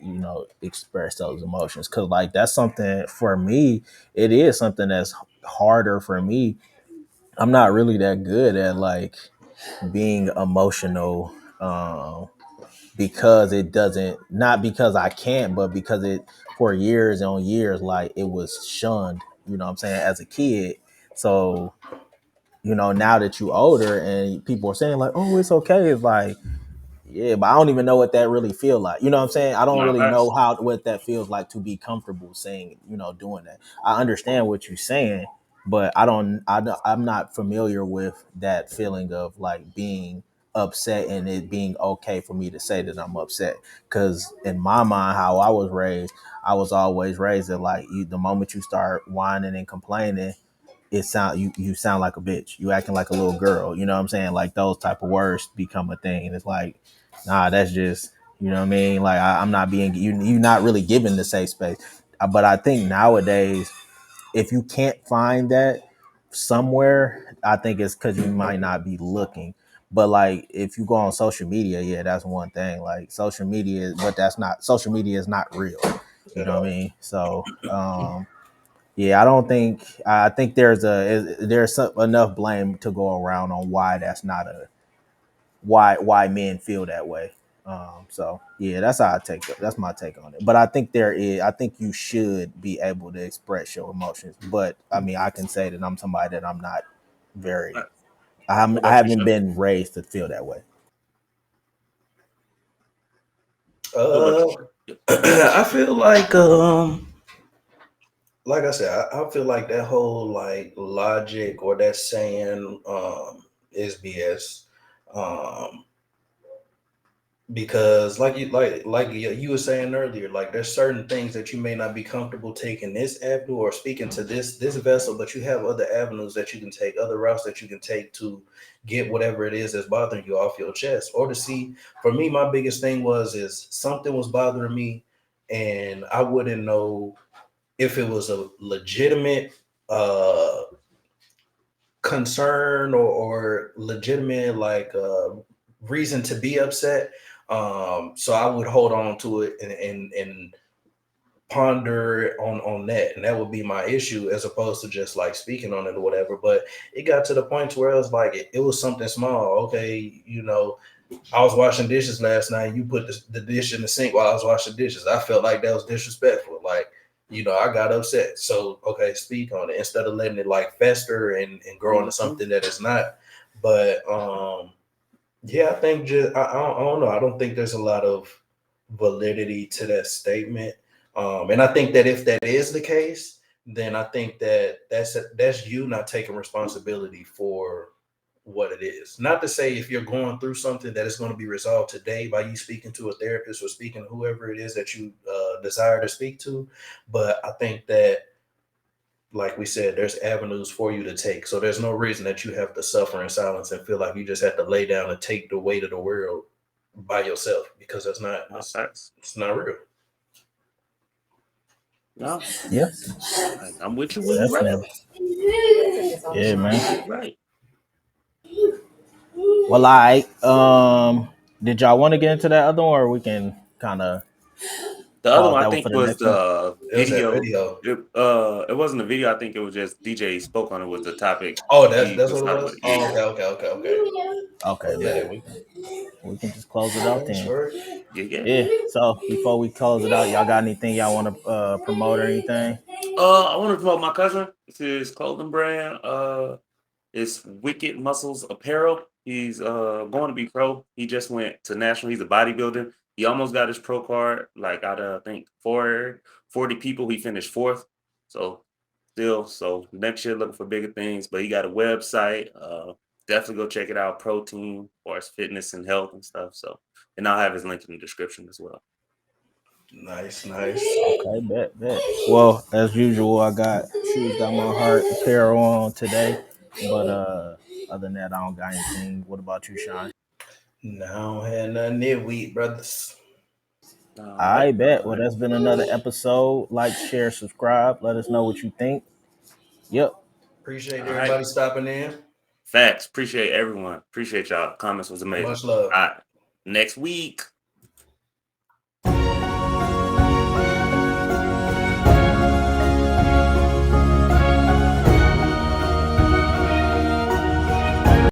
express those emotions? Because like that's something for me. It is something that's harder for me. I'm not really that good at like being emotional. Because it doesn't, not because I can't, but because it for years on years like it was shunned, what I'm saying, as a kid. So now that you older and people are saying like, oh, it's okay, it's like, yeah, but I don't even know what that really feel like. You know what I'm saying? I don't No, really know facts. what that feels like to be comfortable saying, doing that. I understand what you're saying, but I'm not familiar with that feeling of like being upset and it being okay for me to say that I'm upset. Cause in my mind, how I was raised, I was always raised that like the moment you start whining and complaining, you sound like a bitch. You acting like a little girl. You know what I'm saying? Like those type of words become a thing. And it's like, nah, that's just, what I mean? Like I'm not being you're not really given the safe space. But I think nowadays, if you can't find that somewhere, I think it's because you might not be looking. But like if you go on social media, yeah, that's one thing. Like but that's not social media is not real. You at know what I all. mean? So yeah, I don't think. I think enough blame to go around on why that's not a why men feel that way. So yeah, that's my take on it. But I think there is. I think you should be able to express your emotions. But I mean, I can say that I'm somebody that I'm not very. Facts. What I about you, haven't Shawn? been raised to feel that way. What about you, Uh, Shawn? Yep. I feel like I said, I feel like that whole like logic or that saying is BS. Um, because like you were saying earlier, like there's certain things that you may not be comfortable taking this avenue or speaking to this vessel, but you have other avenues that you can take, other routes that you can take to get whatever it is that's bothering you off your chest, or to see. For me, my biggest thing is something was bothering me, and I wouldn't know if it was a legitimate concern or legitimate like reason to be upset. So I would hold on to it and ponder on that, and that would be my issue as opposed to just like speaking on it or whatever. But it got to the point where it was like it was something small. Okay, I was washing dishes last night. You put the dish in the sink while I was washing dishes. I felt like that was disrespectful. Like, I got upset. So, okay, speak on it instead of letting it like fester and grow into Mm-hmm. something that it's not. But yeah, I think I don't know. I don't think there's a lot of validity to that statement. And I think that if that is the case, then I think that that's you not taking responsibility for what it is. Not to say if you're going through something that is going to be resolved today by you speaking to a therapist or speaking to whoever it is that you desire to speak to, but I think that, like we said, there's avenues for you to take. So there's no reason that you have to suffer in silence and feel like you just have to lay down and take the weight of the world by yourself, because that's not No, it's, facts. it's not real. No, Yeah, I'm with you when you're right. definitely. Yeah, You're man. right. Well, I did y'all want to get into that other one, or we can kind of The other Oh, one I that was for think the was next one. the It was that video. video. It wasn't a video. I think it was just DJ spoke on it was the topic. Oh, He that's was what it talking was. about it. Yeah, Oh, yeah, Okay, bet okay. we can just close it out Nice then. work. yeah, yeah. Yeah. So before we close it out, y'all got anything y'all want to promote or anything? I want to promote my cousin. It's his clothing brand. It's Wicked Muscles Apparel. He's going to be pro. He just went to national. He's a bodybuilder. He almost got his pro card. Like out of I think 40 people, he finished fourth. So still, so next year looking for bigger things. But he got a website. Definitely go check it out. Protein for his fitness and health and stuff. So and I'll have his link in the description as well. Nice, nice. Okay, bet. Well, as usual, I got shoes, got my heart apparel on today. But other than that, I don't got anything. What about you, Sean? Now had nothing near wheat, brothers. All I right, bet. all Well, right. that's been another episode. Like, share, subscribe. Let us know what you think. Yep. Appreciate All right. everybody stopping in. Facts. Appreciate everyone. Appreciate y'all. Comments was amazing. Much love. All right. Next week.